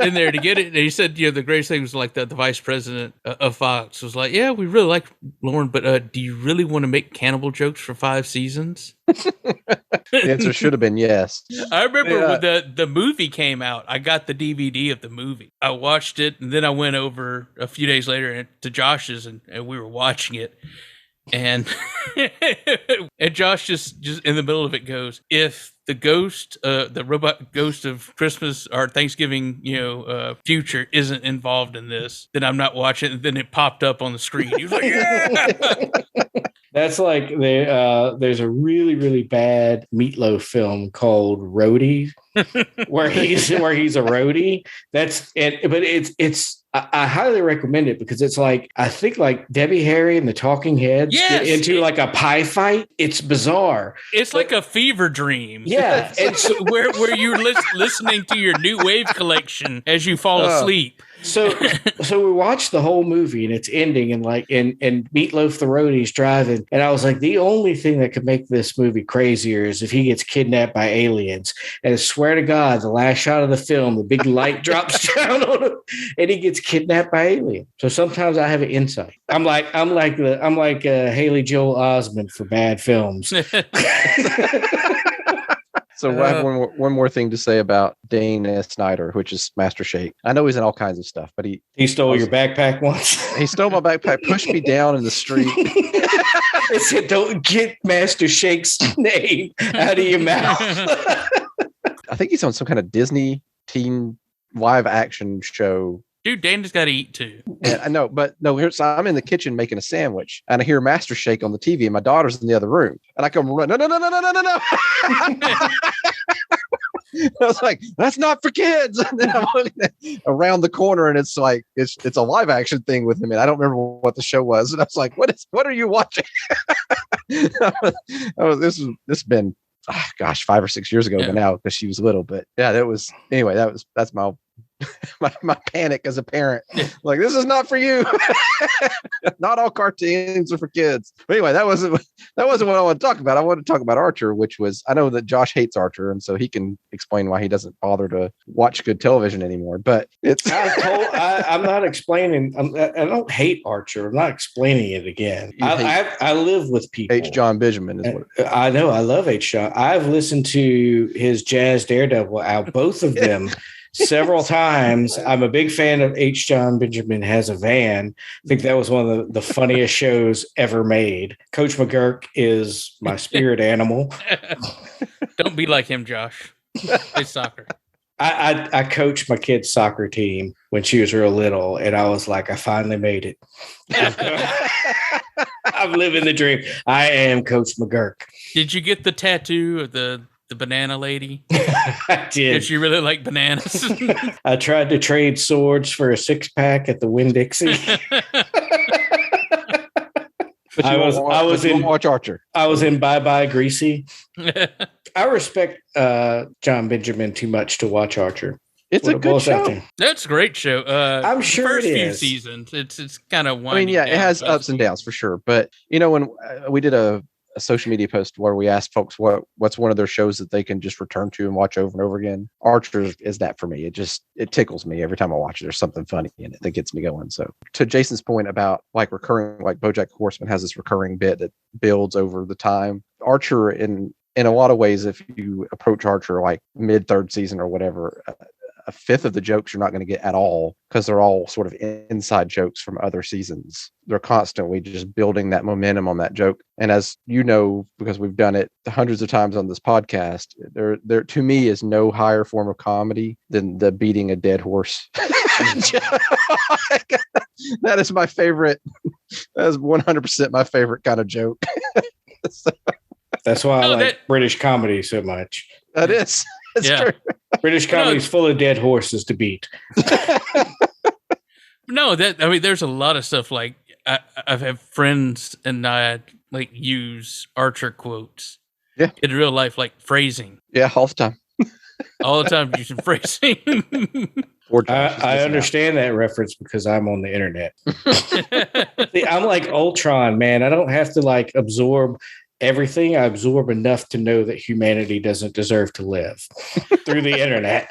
in there to get it. And he said, the greatest thing was like the vice president of Fox was like, yeah, we really like Lauren, but do you really want to make cannibal jokes for 5 seasons? The answer should have been yes. I remember when the movie came out, I got the DVD of the movie. I watched it, and then I went over a few days later to Josh's, and we were watching it. And and Josh just in the middle of it goes, if the ghost, the robot ghost of Christmas or Thanksgiving, future isn't involved in this, then I'm not watching it. And then it popped up on the screen. He was like, yeah! That's like there's a really, really bad Meatloaf film called Roadie, where he's a roadie. That's it, but it's I highly recommend it because it's like I think like Debbie Harry and the Talking Heads get into like a pie fight. It's bizarre. It's like a fever dream. Yeah, and so where you're listening to your new wave collection as you fall asleep. So we watched the whole movie and it's ending and Meatloaf the Roadie's driving. And I was like, the only thing that could make this movie crazier is if he gets kidnapped by aliens. And I swear to God, the last shot of the film, the big light drops down on him and he gets kidnapped by aliens. So sometimes I have an insight. I'm like Haley Joel Osment for bad films. So I have one more thing to say about Dane S. Snyder, which is Master Shake. I know he's in all kinds of stuff, but he stole your backpack once. He stole my backpack, pushed me down in the street. It said, "Don't get Master Shake's name out of your mouth." I think he's on some kind of Disney teen live action show. Dude, Dana's got to eat too. And I know, but no, so I'm in the kitchen making a sandwich and I hear Master Shake on the TV and my daughter's in the other room. And I come run, no. I was like, that's not for kids. And then I'm looking around the corner and it's like, it's a live action thing with him. And I don't remember what the show was. And I was like, what are you watching? This has been, 5 or 6 years ago, but now because she was little, but yeah, that's my panic as a parent. Like, this is not for you. Not all cartoons are for kids. But anyway, that wasn't what I want to talk about. I want to talk about Archer, which was, I know that Josh hates Archer, and so he can explain why he doesn't bother to watch good television anymore. But it's I'm not explaining. I don't hate Archer. I'm not explaining it again. I live with people. H. John Benjamin is what I know. I love H. John. I've listened to his Jazz Daredevil album, both of them. Several times. I'm a big fan of H. John Benjamin Has a Van. I think that was one of the funniest shows ever made. Coach McGurk is my spirit animal. Don't be like him, Josh. Play soccer. I coached my kid's soccer team when she was real little, and I was like, I finally made it. I'm living the dream. I am Coach McGurk. Did you get the tattoo of the banana lady? I did. Did she really like bananas? I tried to trade swords for a 6-pack at the Winn-Dixie. But I was in Watch Archer. I was in Bye Bye Greasy. I respect John Benjamin too much to watch Archer. It's a good show. That's a great show. I'm sure first it few is. Seasons, it's kind of winding down. It has ups and downs for sure. But when we did a social media post where we asked folks what's one of their shows that they can just return to and watch over and over again, Archer is that for me. It tickles me every time I watch it. There's something funny in it that gets me going. So to Jason's point about like recurring, like BoJack Horseman has this recurring bit that builds over the time. Archer in a lot of ways, if you approach Archer like mid 3rd season or whatever, a fifth of the jokes you're not going to get at all because they're all sort of inside jokes from other seasons. They're constantly just building that momentum on that joke. And as you know, because we've done it hundreds of times on this podcast, there to me is no higher form of comedy than the beating a dead horse. That is my favorite. That is 100% my favorite kind of joke. That's why I like British comedy so much. That is. It's true. British comedy is full of dead horses to beat. No, there's a lot of stuff like I've had friends and I like use Archer quotes. Yeah. In real life, like phrasing. Yeah, all the time. All the time using phrasing. Poor Josh, he's I missing understand that reference because I'm on the internet. See, I'm like Ultron, man. I don't have to like absorb everything. I absorb enough to know that humanity doesn't deserve to live through the internet.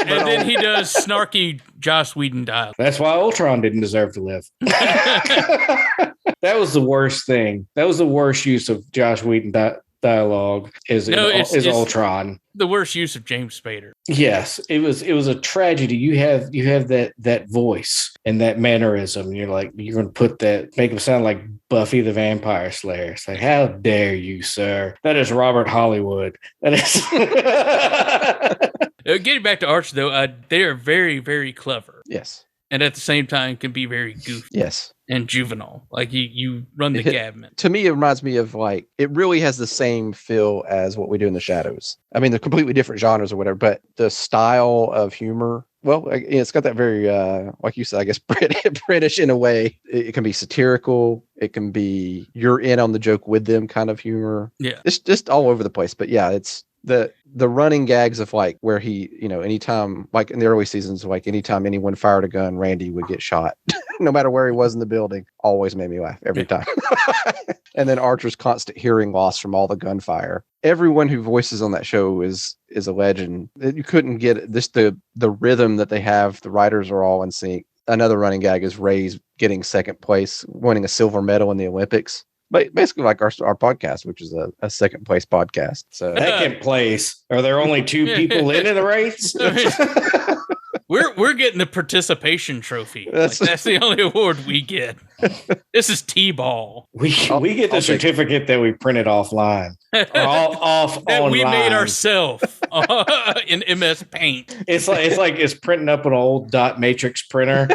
And then he does snarky Joss Whedon dialogue. That's why Ultron didn't deserve to live. That was the worst thing. That was the worst use of Josh Whedon dialogue is Ultron. The worst use of James Spader. Yes, it was a tragedy. You have that voice and that mannerism. And you're like, you're going to put that, make him sound like Buffy the Vampire Slayer. It's like, how dare you, sir? That is Robert Hollywood. That is. Getting back to Archer, though, they are very, very clever. Yes. And at the same time can be very goofy. Yes. And juvenile. Like you run the gamut. To me, it reminds me of like, it really has the same feel as what we do in the Shadows. I mean, they're completely different genres or whatever, but the style of humor, well, it's got that very, like you said, I guess, British in a way. It can be satirical. It can be, you're in on the joke with them kind of humor. Yeah. It's just all over the place. But yeah, it's the running gags of like where he, anytime, like in the early seasons, like anytime anyone fired a gun, Randy would get shot. No matter where he was in the building, always made me laugh every time. And then Archer's constant hearing loss from all the gunfire. Everyone who voices on that show is a legend. You couldn't get this, the rhythm that they have. The writers are all in sync. Another running gag is Ray's getting second place, winning a silver medal in the Olympics. But basically like our podcast, which is a second place podcast. So Second place. Are there only two people in the race? We're getting the participation trophy. That's the only award we get. This is T-ball. We get the certificate that we printed offline. Or off that online. We made ourselves in MS Paint. It's printing up an old dot matrix printer.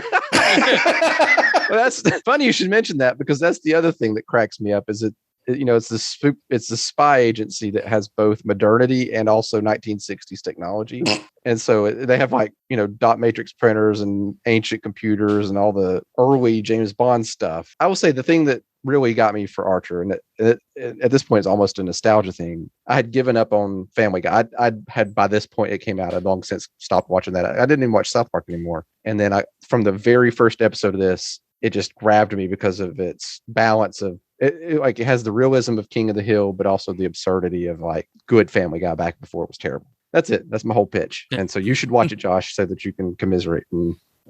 Well, that's funny you should mention that, because that's the other thing that cracks me up is it's the spy agency that has both modernity and also 1960s technology. And so they have like, dot matrix printers and ancient computers and all the early James Bond stuff. I will say the thing that really got me for Archer, and at this point it's almost a nostalgia thing. I had given up on Family Guy. I had, by this point it came out, I'd long since stopped watching that. I didn't even watch South Park anymore. And then from the very first episode of this, it just grabbed me because of its balance of it has the realism of King of the Hill, but also the absurdity of like good Family Guy back before it was terrible. That's it. That's my whole pitch. And so you should watch it, Josh, so that you can commiserate.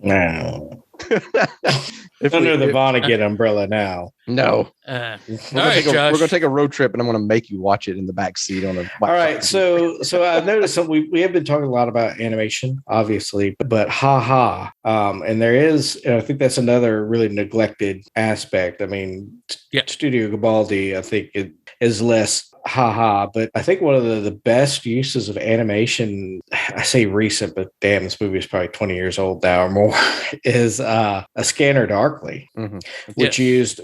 No. Under the Vonnegut umbrella now. No. All right, Josh. Josh. We're going to take a road trip, and I'm going to make you watch it in the back seat on a. All right. So I've noticed we have been talking a lot about animation, obviously, but and there is, I think that's another really neglected aspect. I mean, Studio Garibaldi, I think it is less but I think one of the best uses of animation, I say recent, but damn, this movie is probably 20 years old now or more, is A Scanner Darkly, which used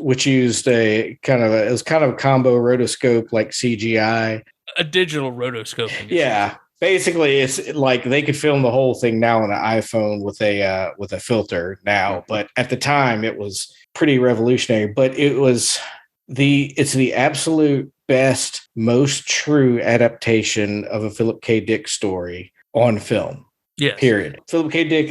a kind of it was kind of a combo rotoscope like CGI, a digital rotoscoping. Yeah. Basically, it's like they could film the whole thing now on an iPhone with a filter now, but at the time it was pretty revolutionary. But it's the absolute best, most true adaptation of a Philip K. Dick story on film. Yes. Period. Philip K. Dick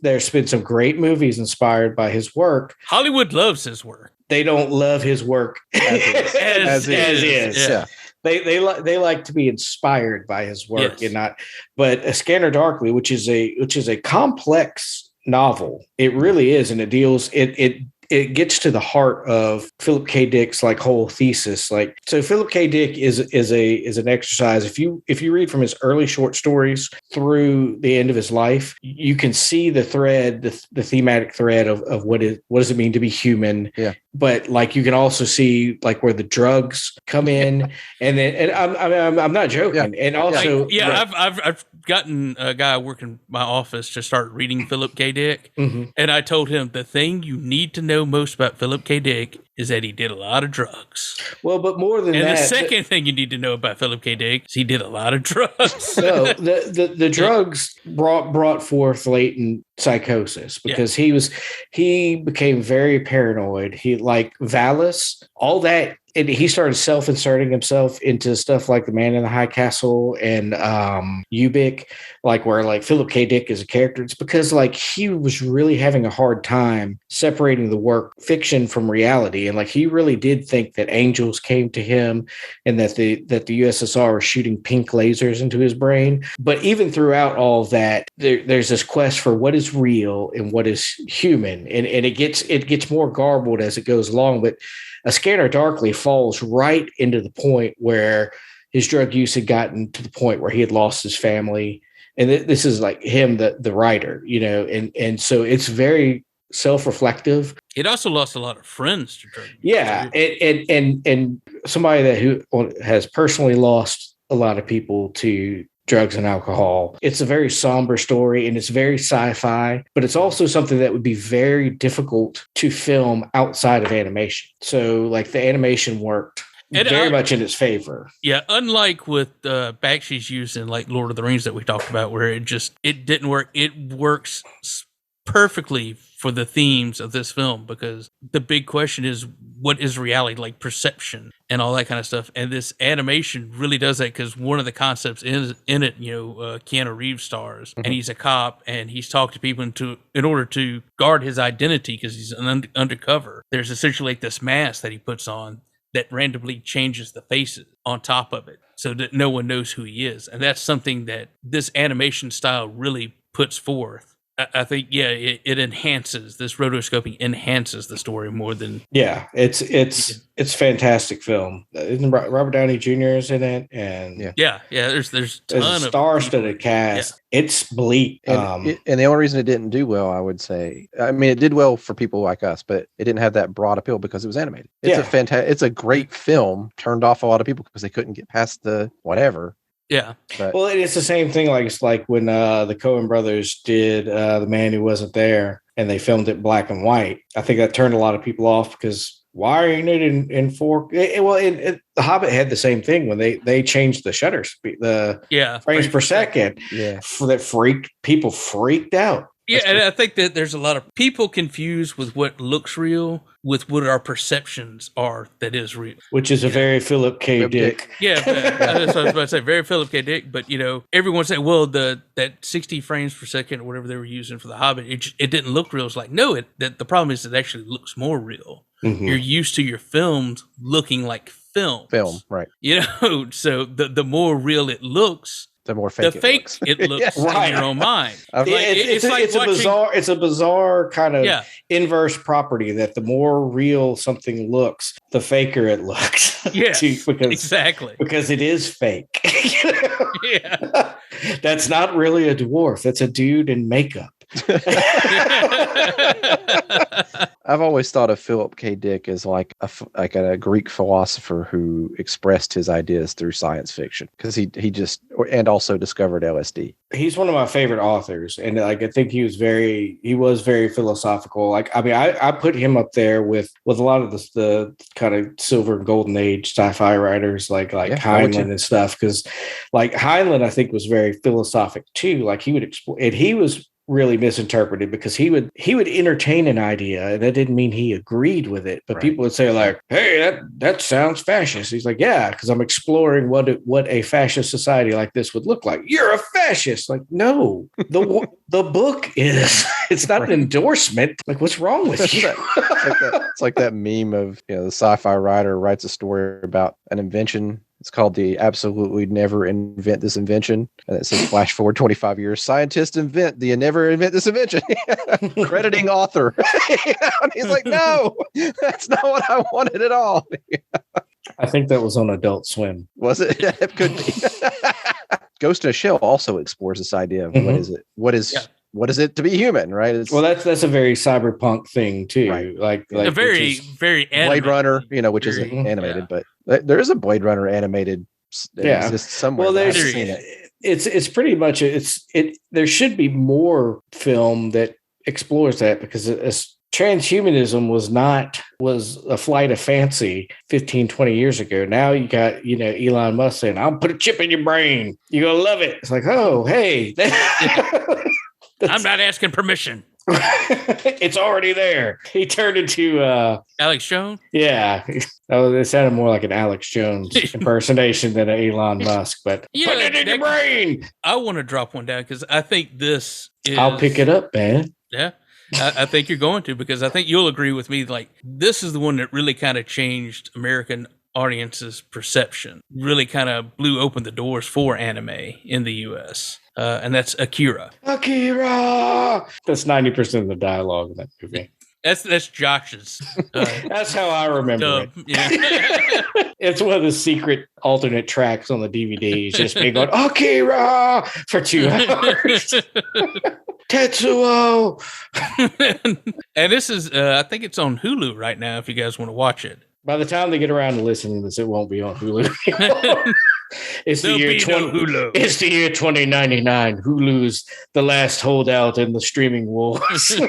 there's been some great movies inspired by his work. Hollywood loves his work. They don't love his work as is. Yeah. They like to be inspired by his work and not. But A Scanner Darkly, which is a complex novel, it really is, and it gets to the heart of Philip K. Dick's like whole thesis. Like, so Philip K. Dick is an exercise. If you read from his early short stories through the end of his life, you can see the thread, the thematic thread of what does it mean to be human. Yeah. But like you can also see like where the drugs come in, and I'm not joking. Yeah. And also, I've gotten a guy working in my office to start reading Philip K. Dick, and I told him the thing you need to know most about Philip K. Dick is that he did a lot of drugs. Well, but more than And that, the second thing you need to know about Philip K. Dick is he did a lot of drugs. no, the drugs brought forth latent psychosis because he became very paranoid. He like Valis, all that. And he started self-inserting himself into stuff like The Man in the High Castle and Ubik, like where like Philip K. Dick is a character. It's because like he was really having a hard time separating the work fiction from reality. And like he really did think that angels came to him and that the USSR was shooting pink lasers into his brain. But even throughout all of that, there's this quest for what is real and what is human. And it gets more garbled as it goes along. But A Scanner Darkly falls right into the point where his drug use had gotten to the point where he had lost his family. And this is like him, the writer, you know, and so it's very self-reflective. It also lost a lot of friends to drug use. Yeah. And somebody who has personally lost a lot of people to drugs and alcohol. It's a very somber story and it's very sci-fi, but it's also something that would be very difficult to film outside of animation. So like the animation worked very much in its favor. Yeah, unlike with Bakshi's use in like Lord of the Rings that we talked about, where it didn't work. It works perfectly for the themes of this film because the big question is what is reality, like perception and all that kind of stuff. And this animation really does that because one of the concepts is in it, Keanu Reeves stars and he's a cop and he's talking to people in order to guard his identity because he's undercover. There's essentially like this mask that he puts on that randomly changes the faces on top of it so that no one knows who he is. And that's something that this animation style really puts forth. I think, it enhances, this rotoscoping enhances the story more than... Yeah, it's fantastic film. Isn't Robert Downey Jr. is in it? And there's a ton of star-studded cast. Yeah. It's bleak. And the only reason it didn't do well, I would say, I mean, it did well for people like us, but it didn't have that broad appeal because it was animated. It's a great film, turned off a lot of people because they couldn't get past the whatever. Yeah. But, well, it's the same thing. Like it's like when the Coen brothers did The Man Who Wasn't There, and they filmed it black and white. I think that turned a lot of people off because why ain't it in 4K? The Hobbit had the same thing when they changed the shutter speed, the frames per second. Yeah, people freaked out. Yeah, and I think that there's a lot of people confused with what looks real with what our perceptions are that is real. Which is a very Philip K. Dick. Yeah, that's what I was about to say. Very Philip K. Dick. But, everyone said, well, that 60 frames per second or whatever they were using for The Hobbit, it didn't look real. It's like, no, the problem is it actually looks more real. Mm-hmm. You're used to your films looking like films. Film, right. So the more real it looks, the more fake it looks in your own mind. It's a bizarre kind of inverse property that the more real something looks, the faker it looks. Yeah, exactly. Because it is fake. Yeah, that's not really a dwarf. That's a dude in makeup. I've always thought of Philip K. Dick as like a Greek philosopher who expressed his ideas through science fiction because he and also discovered LSD. He's one of my favorite authors, and I think he was very philosophical. Like, I mean, I put him up there with a lot of the kind of silver and golden age sci-fi writers like Heinlein and stuff. Because like Heinlein, I think was very philosophic too. Like he would explore, and he was really misinterpreted because he would entertain an idea and that didn't mean he agreed with it, but people would say like, hey, that sounds fascist. He's like, yeah, because I'm exploring what a fascist society like this would look like. You're a fascist. Like, no, the book is, it's not an endorsement. Like, what's wrong with you? It's like that meme of the sci-fi writer writes a story about an invention. It's called The Absolutely Never Invent This Invention. And it says flash forward 25 years. Scientists invent the never invent this invention. Crediting author. And he's like, no, that's not what I wanted at all. I think that was on Adult Swim. Was it? Yeah, it could be. Ghost in a Shell also explores this idea of what is it? What is it to be human, right? That's a very cyberpunk thing too. Right. Like a very Blade Runner, which isn't animated, but there is a Blade Runner animated that exists somewhere. Well, it's pretty much there should be more film that explores that because transhumanism was a flight of fancy 15, 20 years ago. Now you got, Elon Musk saying, I'll put a chip in your brain. You're going to love it. It's like, oh, hey. I'm not asking permission. It's already there. He turned into Alex Jones? Yeah. It sounded more like an Alex Jones impersonation than an Elon Musk, but put it in your brain. I want to drop one down because I think this is... I'll pick it up, man. Yeah. I think you're going to, because I think you'll agree with me. Like, this is the one that really kind of changed American audience's perception, really kind of blew open the doors for anime in the U.S. And that's Akira. Akira! That's 90% of the dialogue in that movie. That's Josh's. That's how I remember dub. it. Yeah. It's one of the secret alternate tracks on the DVD. It's just me going, Akira! For 2 hours. Tetsuo! And this is, I think it's on Hulu right now if you guys want to watch it. By the time they get around to listening to this, it won't be on Hulu anymore. It's the year 2099. Hulu's the last holdout in the streaming wars.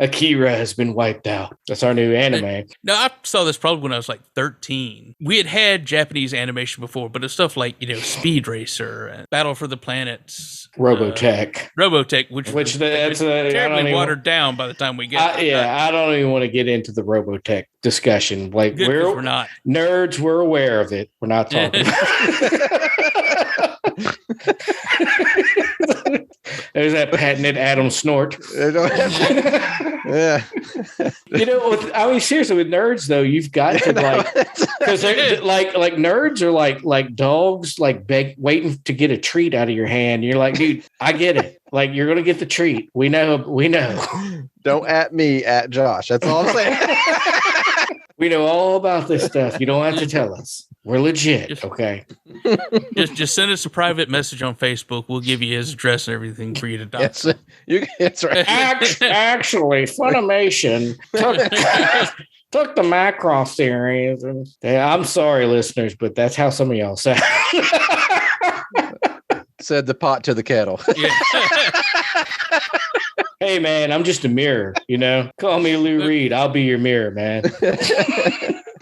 Akira has been wiped out. That's our new anime. No, I saw this probably when I was like 13. We had Japanese animation before, but it's stuff like, Speed Racer and Battle for the Planets. Robotech. Which that's terribly watered down by the time we get there. I don't even want to get into the Robotech discussion. Like, we're not. Nerds, we're aware of it. We're not talking about it. There's that patented Adam snort. Yeah. Seriously, with nerds though, you've got to because they're like nerds are like dogs, like waiting to get a treat out of your hand. You're like, dude, I get it. Like, you're gonna get the treat. We know. Don't at me, at Josh. That's all I'm saying. We know all about this stuff. You don't have to tell us. We're legit, okay? Just send us a private message on Facebook. We'll give you his address and everything for you to download. That's right. Actually, Funimation took the macro series. I'm sorry, listeners, but that's how some of y'all sound. Said the pot to the kettle. Yeah. Hey, man, I'm just a mirror, Call me Lou Reed. I'll be your mirror, man.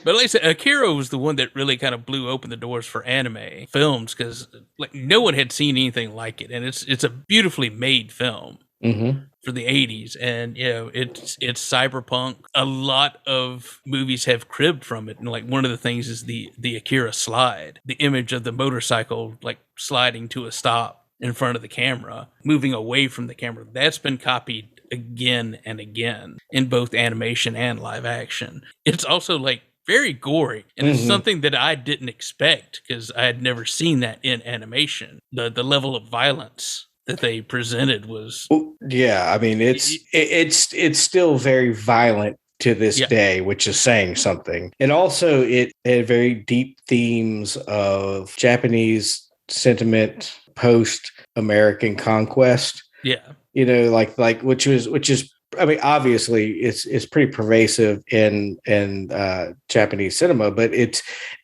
But like I said, Akira was the one that really kind of blew open the doors for anime films, because no one had seen anything like it. And it's a beautifully made film for the 80s. And, it's cyberpunk. A lot of movies have cribbed from it. And one of the things is the Akira slide, the image of the motorcycle, sliding to a stop in front of the camera, moving away from the camera. That's been copied again and again in both animation and live action. It's also very gory, and it's something that I didn't expect because I had never seen that in animation. The level of violence that they presented was it's still very violent to this day, which is saying something. And also it had very deep themes of Japanese sentiment post American conquest. Yeah. Which is obviously it's pretty pervasive in Japanese cinema, but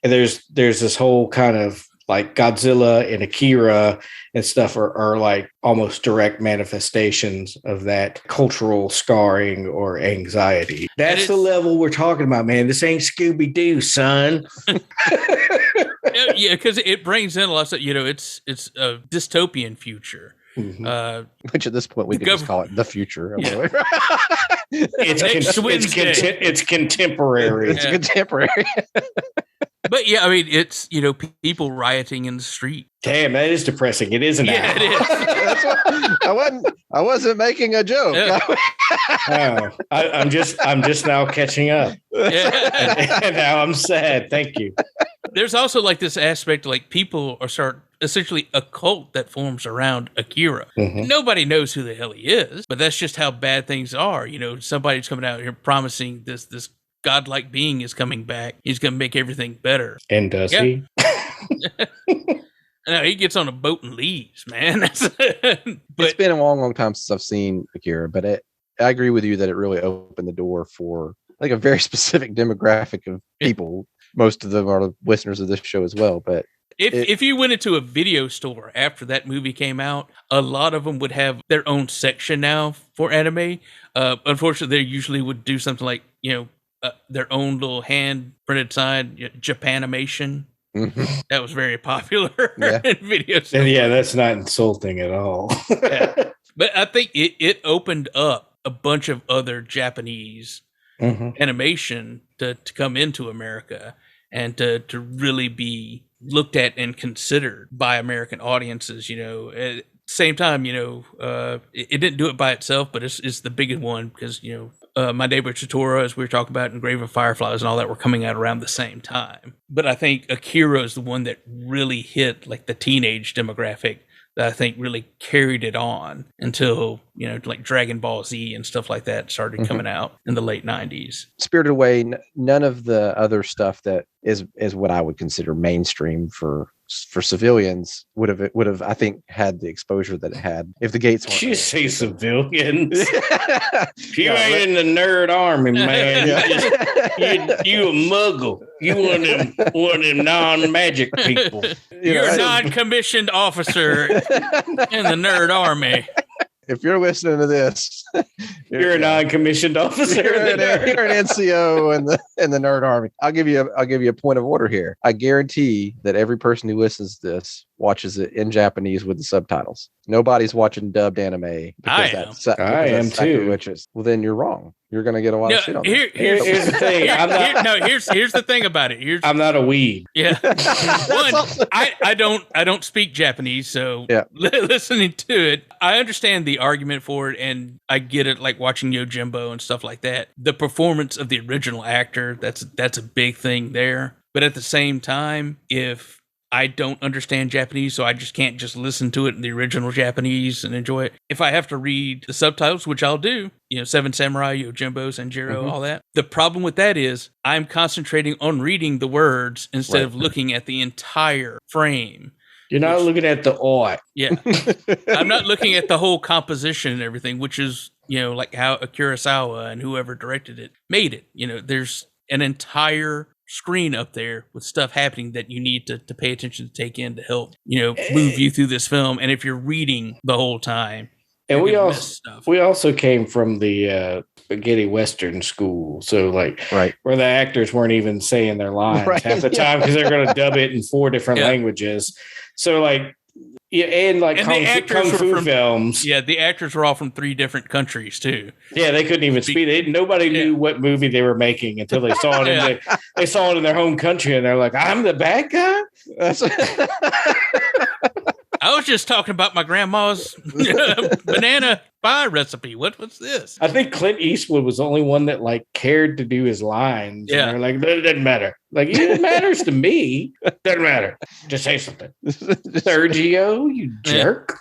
there's this whole kind of Godzilla and Akira and stuff are almost direct manifestations of that cultural scarring or anxiety. That's the level we're talking about, man. This ain't Scooby-Doo, son. Yeah, because it brings in a lot of stuff. It's a dystopian future. Which at this point we could just call it the future. Yeah. It's contemporary. It's contemporary. But it's people rioting in the street. Damn, that is depressing. It isn't. Yeah, it is. That's what, I wasn't making a joke. Yeah. I'm just now catching up. Yeah. And now I'm sad. Thank you. There's also this aspect people are essentially a cult that forms around Akira. Nobody knows who the hell he is, but that's just how bad things are. Somebody's coming out here promising this godlike being is coming back. He's going to make everything better. And does he? No, he gets on a boat and leaves, man. But it's been a long, long time since I've seen Akira, but I agree with you that it really opened the door for a very specific demographic of people. Most of them are listeners of this show as well, but If you went into a video store after that movie came out, a lot of them would have their own section now for anime. Unfortunately, they usually would do something like, their own little hand printed sign, Japanimation. Mhm. That was very popular Yeah. in video stores. And yeah, that's not insulting at all. Yeah. But I think it opened up a bunch of other Japanese Mhm. animation to come into America and to really be looked at and considered by American audiences. At the same time, it didn't do it by itself, but it's the biggest one because My Neighbor Totoro, as we were talking about, and Grave of Fireflies and all that were coming out around the same time. But I think Akira is the one that really hit like the teenage demographic that I think really carried it on until, like Dragon Ball Z and stuff like that started coming out in the late 90s. Spirited Away, none of the other stuff that is what I would consider mainstream for civilians would have I think had the exposure that it had if the gates weren't. You say civilians. You ain't in the nerd army, man. You a muggle. You one of them non-magic people. You're a non-commissioned officer in the nerd army. If you're listening to this, you're a non-commissioned officer. You're an NCO in the nerd army. I'll give you a point of order here. I guarantee that every person who listens to this watches it in Japanese with the subtitles. Nobody's watching dubbed anime. I am that's too. Well, then you're wrong. You're going to get a lot of shit on that. Here's the thing. Here's the thing about it. I'm not a weeb. Yeah. One, I don't speak Japanese, so listening to it, I understand the argument for it, and I get it, like watching Yojimbo and stuff like that. The performance of the original actor, that's a big thing there. But at the same time, if I don't understand Japanese, so I just can't just listen to it in the original Japanese and enjoy it. If I have to read the subtitles, which I'll do, Seven Samurai, Yojimbo, Sanjiro, all that. The problem with that is I'm concentrating on reading the words instead of looking at the entire frame. You're not looking at the art. Yeah. I'm not looking at the whole composition and everything, which is, like how Akira and whoever directed it made it. There's an entire screen up there with stuff happening that you need to pay attention to take in to help move you through this film. And if you're reading the whole time, and we also came from the spaghetti western school, so where the actors weren't even saying their lines half the time because they're going to dub it in 4 different languages. So and kung fu films. Yeah, the actors were all from 3 different countries too. Yeah, they couldn't even speak. Nobody knew what movie they were making until they saw it. They saw it in their home country, and they're like, "I'm the bad guy." I was just talking about my grandma's banana pie recipe. What's this? I think Clint Eastwood was the only one that cared to do his lines. Yeah, and they're like, it doesn't matter. It matters to me. Doesn't matter. Just say something. Sergio, you jerk.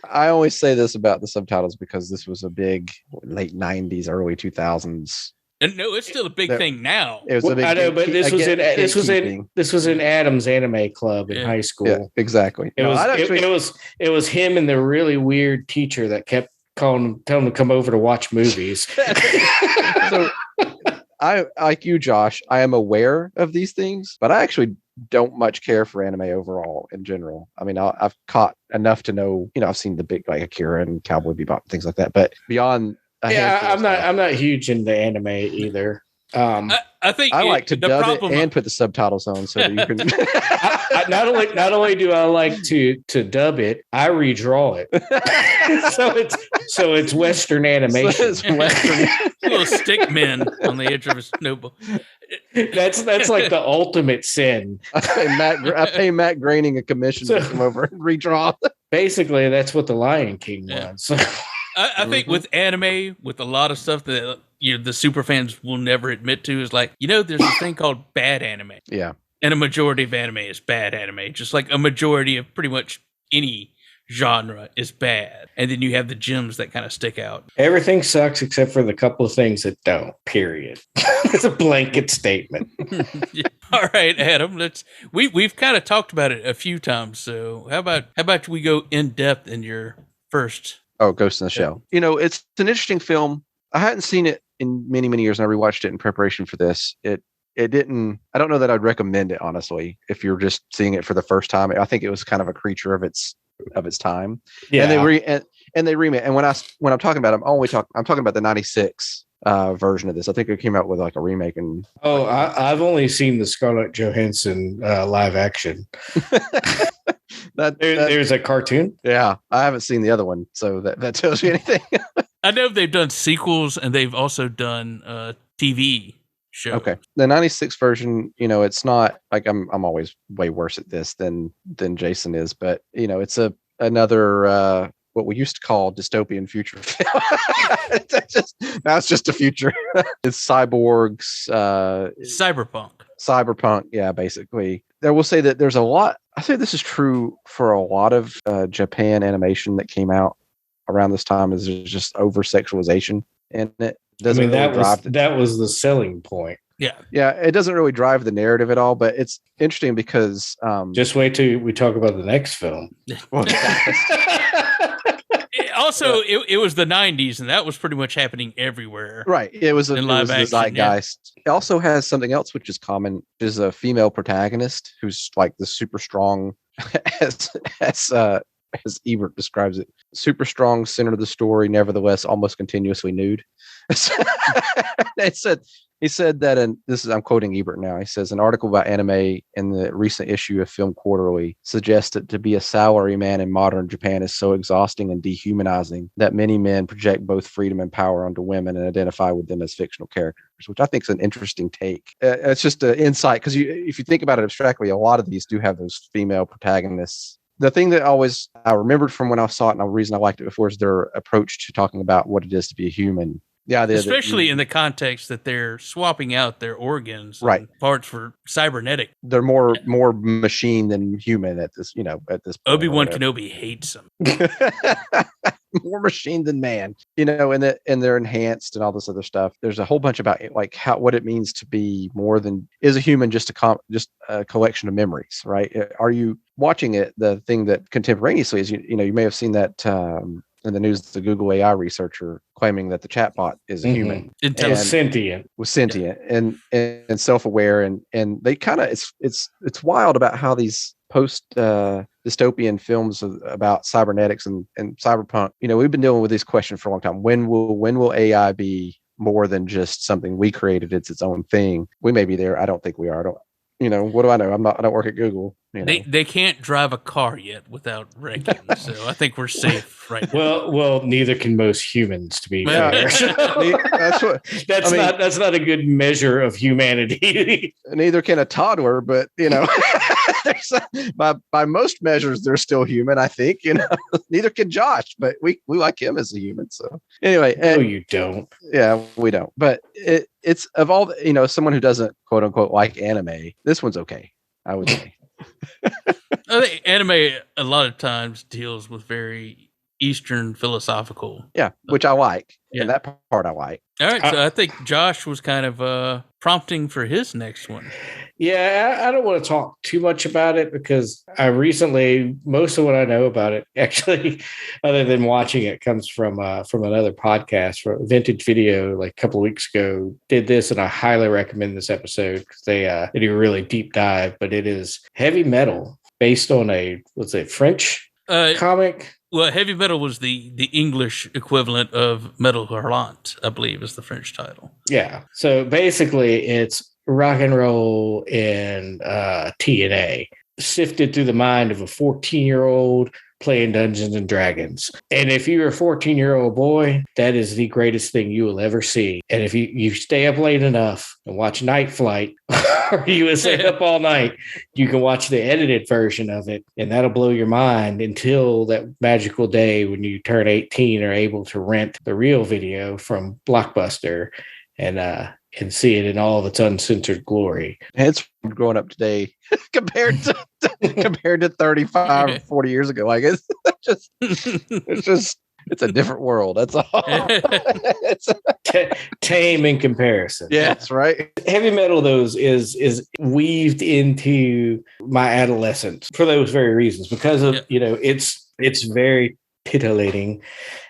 I always say this about the subtitles because this was a big late 90s, early 2000s. And no, it's still a big thing now. It was a big I know, but this was in Adam's anime club in high school. Yeah, exactly. It was him and the really weird teacher that kept telling him to come over to watch movies. So I, like you, Josh, I am aware of these things, but I actually don't much care for anime overall in general. I mean, I've caught enough to know, I've seen the big Akira and Cowboy Bebop and things like that, but beyond. I'm not huge into anime either. I think I like to dub it and put the subtitles on so that you can. not only do I like to dub it, I redraw it. so it's Western animation. So it's Western. Little stick men on the edge of his notebook. That's like the ultimate sin. I pay Matt Groening a commission to come over and redraw. Basically, that's what the Lion King was. I think with anime, with a lot of stuff that the super fans will never admit to, is there's a thing called bad anime. Yeah. And a majority of anime is bad anime. Just like a majority of pretty much any genre is bad. And then you have the gems that kind of stick out. Everything sucks except for the couple of things that don't, period. It's a blanket statement. All right, Adam, we've kind of talked about it a few times. So how about we go in depth in your first... Oh, Ghost in the Shell. It's an interesting film. I hadn't seen it in many, many years, and I rewatched it in preparation for this. It it didn't. I don't know that I'd recommend it honestly. If you're just seeing it for the first time, I think it was kind of a creature of its time. Yeah. And they remade. And when I'm talking about, I'm talking about the '96 version of this. I think it came out with like a remake. And I've only seen the Scarlett Johansson live action. There's a cartoon. Yeah, I haven't seen the other one, so that tells you anything. I know they've done sequels and they've also done TV shows. Okay, the '96 version, it's not like I'm always way worse at this than Jason is, but it's another what we used to call dystopian future film. Now it's just a future. It's cyborgs, cyberpunk. Yeah, basically. I will say that there's a lot. I think this is true for a lot of Japan animation that came out around this time. Is there's just over sexualization, and it doesn't. That was the selling point. Yeah, it doesn't really drive the narrative at all. But it's interesting because just wait till we talk about the next film. Also, it was the 90s, and that was pretty much happening everywhere. Right. It was the zeitgeist. Yeah. It also has something else which is common, is a female protagonist who's like the super strong, as Ebert describes it, super strong center of the story, nevertheless almost continuously nude. He said that, and I'm quoting Ebert now. He says an article about anime in the recent issue of Film Quarterly suggests that to be a salaryman in modern Japan is so exhausting and dehumanizing that many men project both freedom and power onto women and identify with them as fictional characters, which I think is an interesting take. It's just an insight because if you think about it abstractly, a lot of these do have those female protagonists. The thing that I remembered from when I saw it, and the reason I liked it before, is their approach to talking about what it is to be a human. Yeah, especially in the context that they're swapping out their organs, right? Parts for cybernetic. They're more machine than human at this. At this point. Obi-Wan Kenobi hates them. More machine than man. And they're enhanced and all this other stuff. There's a whole bunch about like what it means to be more than is a human, just a collection of memories, right? Are you watching it? The thing that contemporaneously is you may have seen that. In the news, the Google AI researcher claiming that the chatbot is a human, was sentient and self-aware, and they kind of it's wild about how these post dystopian films about cybernetics and cyberpunk. We've been dealing with this question for a long time. When will AI be more than just something we created? It's its own thing. We may be there. I don't think we are. What do I know? I don't work at Google. They can't drive a car yet without wrecking, so I think we're safe right now. Well, neither can most humans, to be fair. That's not a good measure of humanity. Neither can a toddler, but by most measures, they're still human. I think neither can Josh, but we like him as a human. So anyway, no, you don't. Yeah, we don't. But it's of all someone who doesn't quote unquote like anime, this one's okay, I would say. I think anime a lot of times deals with very Eastern philosophical. Yeah, which I like. Yeah. And that part I like. All right, so I think Josh was kind of prompting for his next one. Yeah, I don't want to talk too much about it because most of what I know about it, actually, other than watching it, comes from another podcast, from Vintage Video, like a couple of weeks ago, did this, and I highly recommend this episode because they do a really deep dive. But it is heavy metal based on a French comic. Well, heavy metal was the English equivalent of metal hurlant, I believe, is the French title. Yeah. So basically, it's rock and roll and TNA sifted through the mind of a 14-year-old playing Dungeons and Dragons. And if you're a 14-year-old boy, that is the greatest thing you will ever see. And if you stay up late enough and watch Night Flight, or you will stay up all night, you can watch the edited version of it, and that'll blow your mind until that magical day when you turn 18 are able to rent the real video from Blockbuster and see it in all of its uncensored glory. It's growing up today compared to 35 or 40 years ago. I guess it's a different world. That's all. It's tame in comparison. Yeah, that's right. Heavy metal, though, is weaved into my adolescence for those very reasons, because of it's very titillating,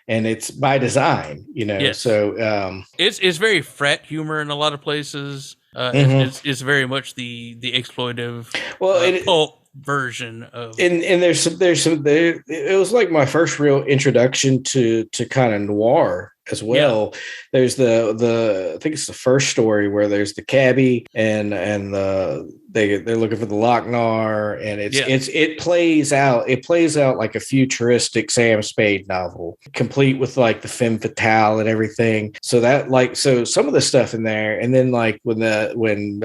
and it's by design. Yes. So it's very frat humor in a lot of places. It's very much the exploitive Well, pulp version of. and it was like my first real introduction to kind of noir as well. There's the I think it's the first story where there's the cabbie and they're looking for the Lochnar, and it plays out like a futuristic Sam Spade novel, complete with like the femme fatale and everything. So some of the stuff in there, and then like when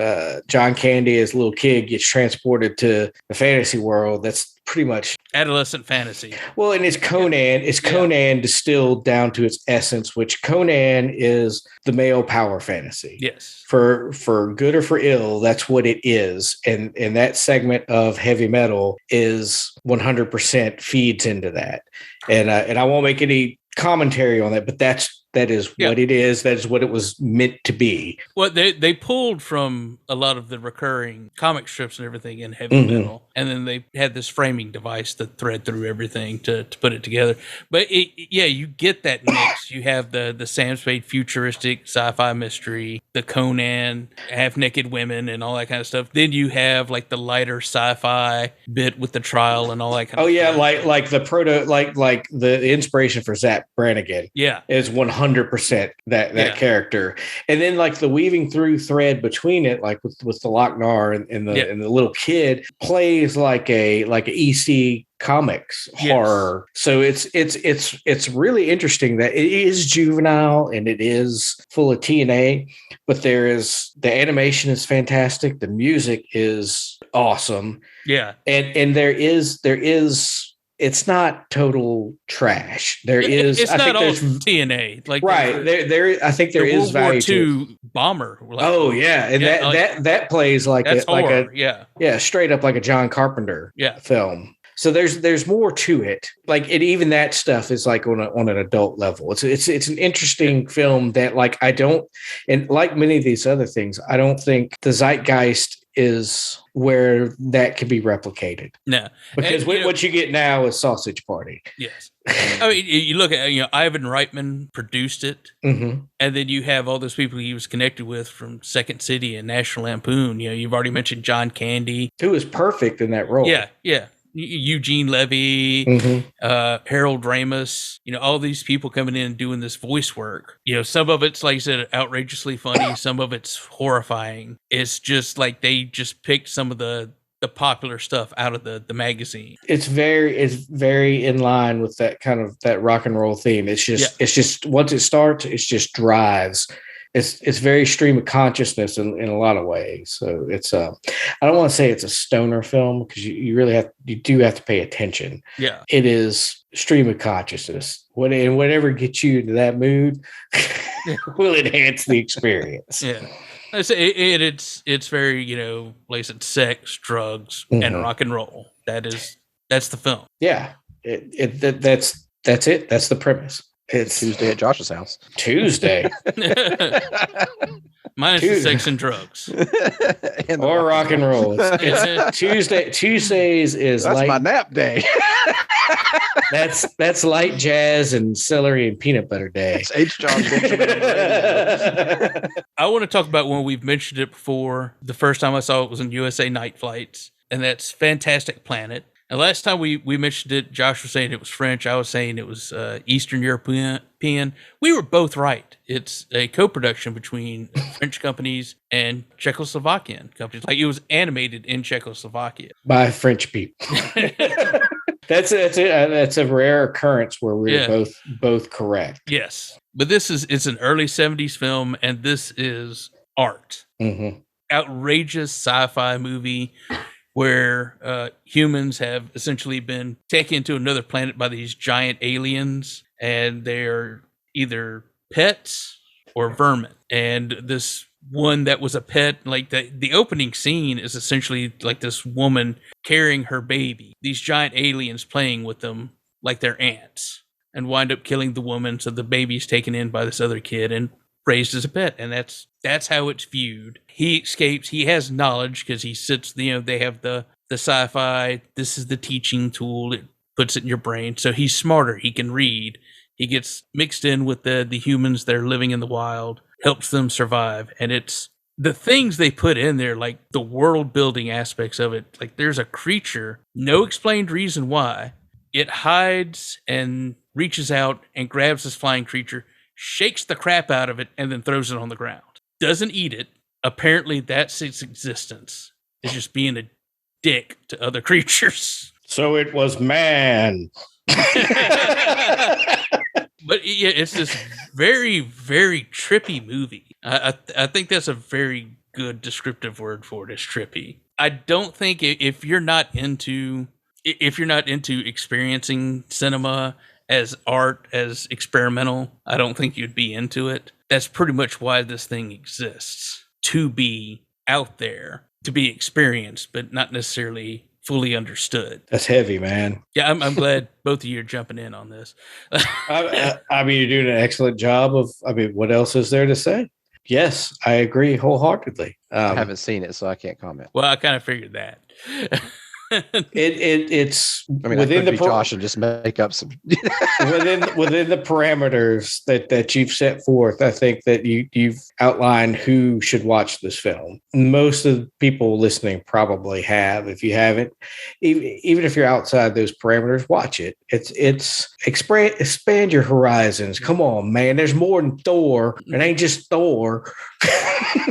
John Candy as a little kid gets transported to the fantasy world, that's pretty much adolescent fantasy. Well, and it's Conan. It's Conan distilled down to its essence, which Conan is the male power fantasy. Yes. For good or for ill, that's what it is. And that segment of heavy metal is 100% feeds into that. And I won't make any commentary on that, but that is what it is. That is what it was meant to be. Well, they pulled from a lot of the recurring comic strips and everything in heavy metal, and then they had this framing device to thread through everything to put it together. But you get that mix. You have the Sam Spade futuristic sci-fi mystery, the Conan half-naked women and all that kind of stuff. Then you have like the lighter sci-fi bit with the trial and all that kind of stuff. like the like the inspiration for Zach Brannigan. Yeah. Is 100% that character. And then like the weaving through thread between it, like with the Lochnar and the little kid, plays like a EC Comics horror. So it's really interesting that it is juvenile and it is full of TNA, but the animation is fantastic, the music is awesome, and there is it's not total trash. There is. It's not all TNA. Like right there. I think there is World value War to II bomber. Like, and that plays like horror, straight up like a John Carpenter film. So there's more to it. Like even that stuff is like on an adult level. It's an interesting film that like and like many of these other things, I don't think the zeitgeist is where that can be replicated. No, because what you get now is Sausage Party. Yes, I mean you look at Ivan Reitman produced it, and then you have all those people he was connected with from Second City and National Lampoon. You've already mentioned John Candy, who is perfect in that role. Yeah. Eugene Levy, Harold Ramis, all these people coming in and doing this voice work. Some of it's, like I said, outrageously funny. Some of it's horrifying. It's just like they just picked some of the popular stuff out of the magazine. It's very in line with that kind of that rock and roll theme. It's just once it starts, it just drives. It's very stream of consciousness in a lot of ways. So it's I don't want to say it's a stoner film because you do have to pay attention. Yeah, it is stream of consciousness. Whatever gets you into that mood will enhance the experience. Yeah, it's very like I said, sex, drugs, and rock and roll. That's the film. Yeah, that's it. That's the premise. It's Tuesday at Josh's house. Tuesday. Minus the sex and drugs. Or rock and roll. It's Tuesday. Tuesdays is that's my nap day. that's light jazz and celery and peanut butter day. It's H. John Benjamin. I want to talk about one we've mentioned it before. The first time I saw it was in USA Night Flights, and that's Fantastic Planet. And last time we mentioned it, Josh was saying it was French. I was saying it was Eastern European. We were both right. It's a co-production between French companies and Czechoslovakian companies. Like it was animated in Czechoslovakia by French people. That's a rare occurrence where we're both correct. Yes, but it's an early 70s film, and this is art. Outrageous sci-fi movie where humans have essentially been taken to another planet by these giant aliens, and they're either pets or vermin. And this one that was a pet, like the opening scene is essentially like this woman carrying her baby, these giant aliens playing with them like they're ants, and wind up killing the woman, so the baby's taken in by this other kid and raised as a pet. And that's how it's viewed. He escapes. He has knowledge because he sits, they have the sci-fi, this is the teaching tool. It puts it in your brain. So he's smarter. He can read. He gets mixed in with the humans that are living in the wild, helps them survive. And it's the things they put in there, like the world building aspects of it, like there's a creature, no explained reason why. It hides and reaches out and grabs this flying creature, shakes the crap out of it, and then throws it on the ground. Doesn't eat it. Apparently, that's its existence. It's just being a dick to other creatures. So it was man. But yeah, it's this very, very trippy movie. I think that's a very good descriptive word for it, is trippy. I don't think if you're not into experiencing cinema as art, as experimental, I don't think you'd be into it. That's pretty much why this thing exists, to be out there, to be experienced, but not necessarily fully understood. That's heavy, man. Yeah, I'm glad both of you are jumping in on this. I mean, you're doing an excellent job of, what else is there to say? Yes, I agree wholeheartedly. I haven't seen it, so I can't comment. Well, I kind of figured that. It's within the Josh and just make up some within the parameters that you've set forth. I think that you've outlined who should watch this film. Most of the people listening probably have. If you haven't, even if you're outside those parameters, watch it. It's expand your horizons. Come on, man. There's more than Thor. It ain't just Thor.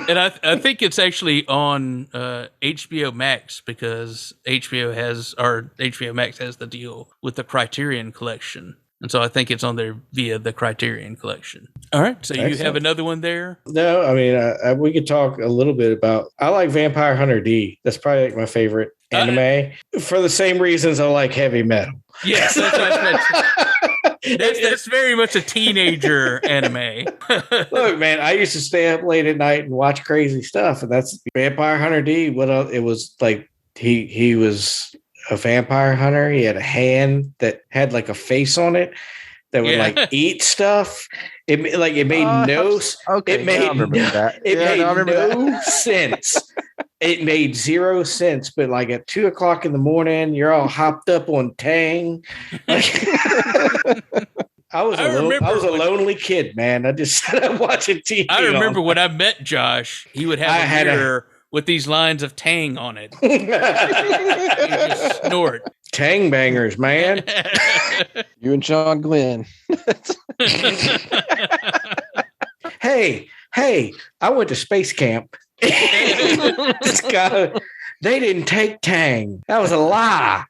And I think it's actually on HBO Max, because HBO Max has the deal with the Criterion Collection. And so I think it's on there via the Criterion Collection. All right. So Excellent. You have another one there? No, I mean, we could talk a little bit about, I like Vampire Hunter D. That's probably like my favorite anime for the same reasons I like heavy metal. Yes, that's what I meant. That's very much a teenager anime. Look, man, I used to stay up late at night and watch crazy stuff, and that's Vampire Hunter D. What else? It was like he was a vampire hunter. He had a hand that had like a face on it that would like eat stuff. It made no sense. It made zero sense, but like at 2:00 in the morning, you're all hopped up on Tang. I was a lonely kid, man. I just sat up watching TV. I remember when I met Josh, he would have a mirror with these lines of Tang on it. He just snort. Tang bangers, man. You and John Glenn. Hey, I went to space camp. This guy, they didn't take Tang. That was a lie.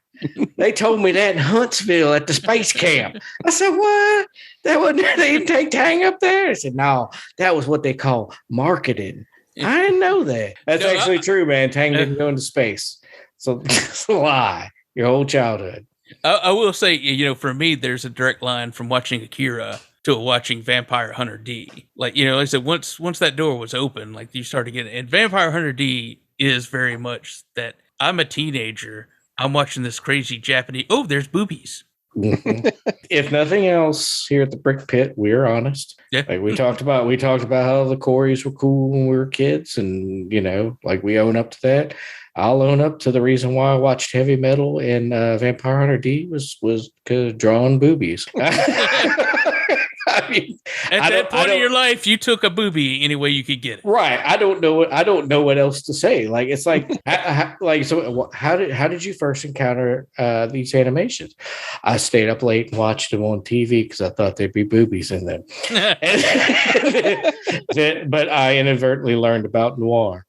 They told me that in Huntsville at the space camp. I said, what? They didn't take Tang up there? I said, no, that was what they call marketing. I didn't know that. That's actually true, man. Tang didn't go into space. So it's a lie. Your whole childhood. I will say, for me, there's a direct line from watching Akira to watching Vampire Hunter D. Like, like I said, once that door was open, like you started getting, and Vampire Hunter D is very much that I'm a teenager. I'm watching this crazy Japanese. Oh, there's boobies. If nothing else, here at the Brick Pit, we're honest. Yeah. Like we talked about how the Coreys were cool when we were kids, and like we own up to that. I'll own up to the reason why I watched heavy metal and Vampire Hunter D was because drawing boobies. At that point in your life, you took a boobie any way you could get it. Right. I don't know what else to say. Like it's like, how did you first encounter these animations? I stayed up late and watched them on TV because I thought there'd be boobies in them. But I inadvertently learned about noir.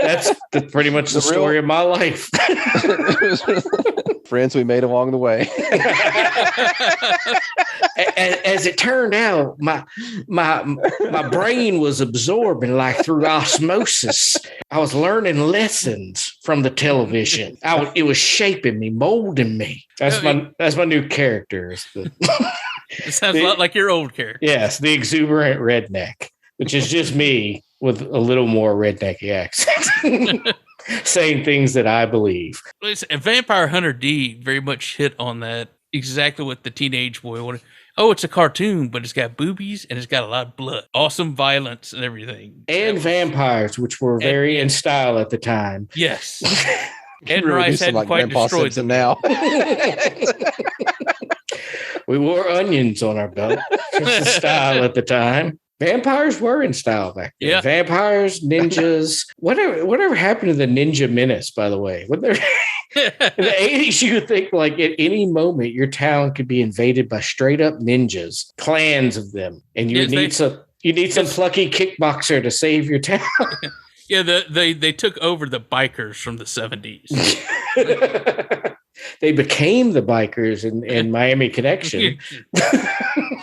That's pretty much the story of my life. Friends we made along the way. As it turned out, my brain was absorbing like through osmosis. I was learning lessons from the television. It was shaping me, molding me. That's my new character. It sounds a lot like your old character. Yes, the exuberant redneck, which is just me with a little more rednecky accent. Saying things that I believe. Listen, Vampire Hunter D very much hit on that, exactly what the teenage boy wanted. Oh, it's a cartoon, but it's got boobies and it's got a lot of blood, awesome violence and everything. And vampires, which were very in style at the time. Yes. And Rice hadn't quite destroyed them now. We wore onions on our belt. Just the style at the time. Vampires were in style back then. Yeah. Vampires, ninjas, whatever happened to the Ninja Menace, by the way? In the 80s, you would think like at any moment your town could be invaded by straight up ninjas, clans of them, and you need some plucky kickboxer to save your town. Yeah, they took over the bikers from the 70s. They became the bikers in Miami Connection.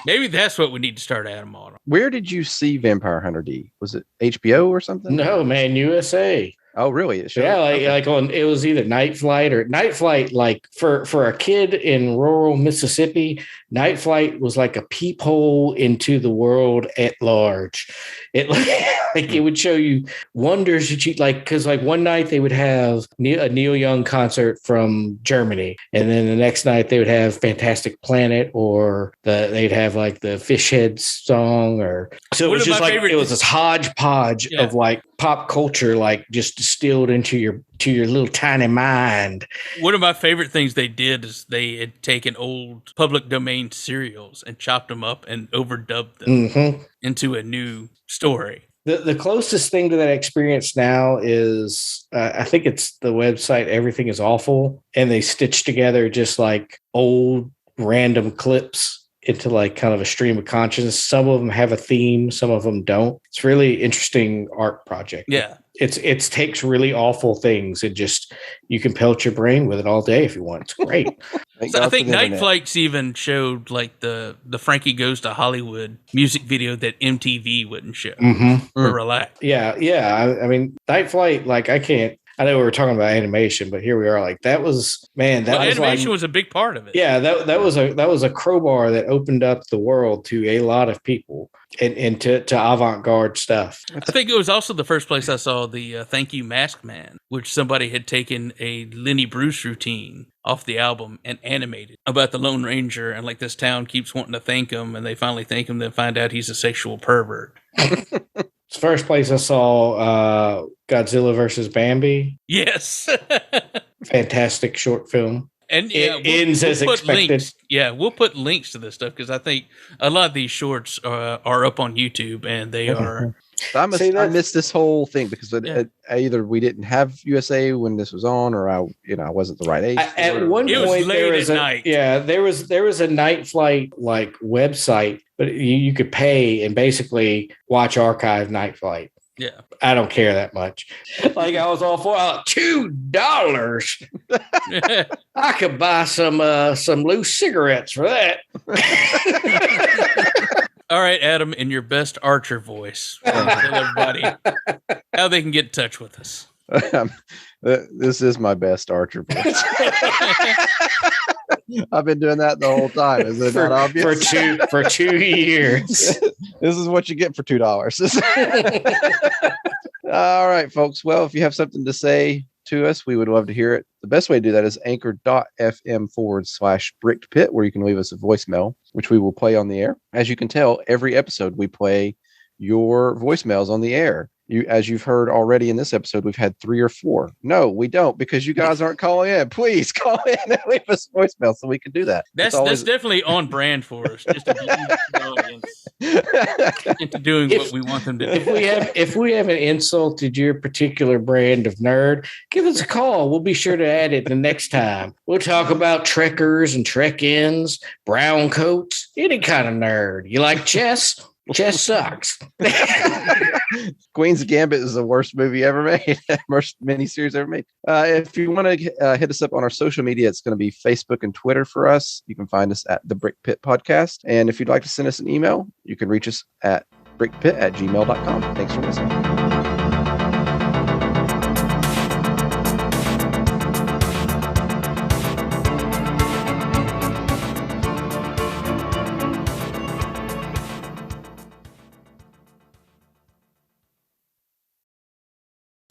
Maybe that's what we need to start Adam on. Where did you see Vampire Hunter D? Was it HBO or something? No, man, USA. Oh, really? It showed? Yeah, like on it was either Night Flight. Like for a kid in rural Mississippi, Night Flight was like a peephole into the world at large. It like it would show you wonders that you like, because like one night they would have a Neil Young concert from Germany, and then the next night they would have Fantastic Planet, or they'd have like the Fishhead song, or so it was just like it was this hodgepodge of like pop culture, like just distilled into your little tiny mind. One of my favorite things they did is they had taken old public domain serials and chopped them up and overdubbed them into a new story. The closest thing to that experience now is I think it's the website Everything Is Awful, and they stitch together just like old random clips into like kind of a stream of consciousness. Some of them have a theme, some of them don't. It's really interesting art project. Yeah. It takes really awful things and just you can pelt your brain with it all day if you want. It's great. So I think Night Flights even showed like the Frankie Goes to Hollywood music video that MTV wouldn't show for Relax. Yeah. I mean, Night Flight, like I know we were talking about animation, but here we are. Like that was animation was a big part of it. Yeah, that was a crowbar that opened up the world to a lot of people and to avant-garde stuff. I think it was also the first place I saw the Thank You Mask Man, which somebody had taken a Lenny Bruce routine off the album and animated about the Lone Ranger, and like this town keeps wanting to thank him, and they finally thank him, then find out he's a sexual pervert. It's the first place I saw Godzilla versus Bambi. Yes. Fantastic short film. And yeah, ends as expected. Links. Yeah, we'll put links to this stuff because I think a lot of these shorts are up on YouTube, and they are. I missed this whole thing because either we didn't have USA when this was on, or I wasn't the right age. At one point, there was a Night Flight like website, but you could pay and basically watch archive Night Flight. Yeah, I don't care that much. Like I was all for $2. I could buy some loose cigarettes for that. All right, Adam, in your best Archer voice, tell everybody how they can get in touch with us. This is my best Archer voice. I've been doing that the whole time. Is it not obvious? For 2 years. This is what you get for $2. All right, folks. Well, if you have something to say to us, we would love to hear it. The best way to do that is anchor.fm/BrickedPit, where you can leave us a voicemail, which we will play on the air. As you can tell, every episode we play your voicemails on the air. As you've heard already in this episode, we've had 3 or 4. No, we don't, because you guys aren't calling in. Please call in and leave us a voicemail so we can do that. That's definitely on brand for us, just to lead the audience into doing what we want them to do. If we haven't insulted your particular brand of nerd, give us a call. We'll be sure to add it the next time. We'll talk about Trekkers and Trek-ins, brown coats, any kind of nerd. You like chess? Chess sucks. Queen's Gambit is the worst movie ever made. Worst miniseries ever made. If you want to hit us up on our social media, it's going to be Facebook and Twitter for us. You can find us at the Brick Pit Podcast. And if you'd like to send us an email, you can reach us at brickpit@gmail.com. Thanks for listening.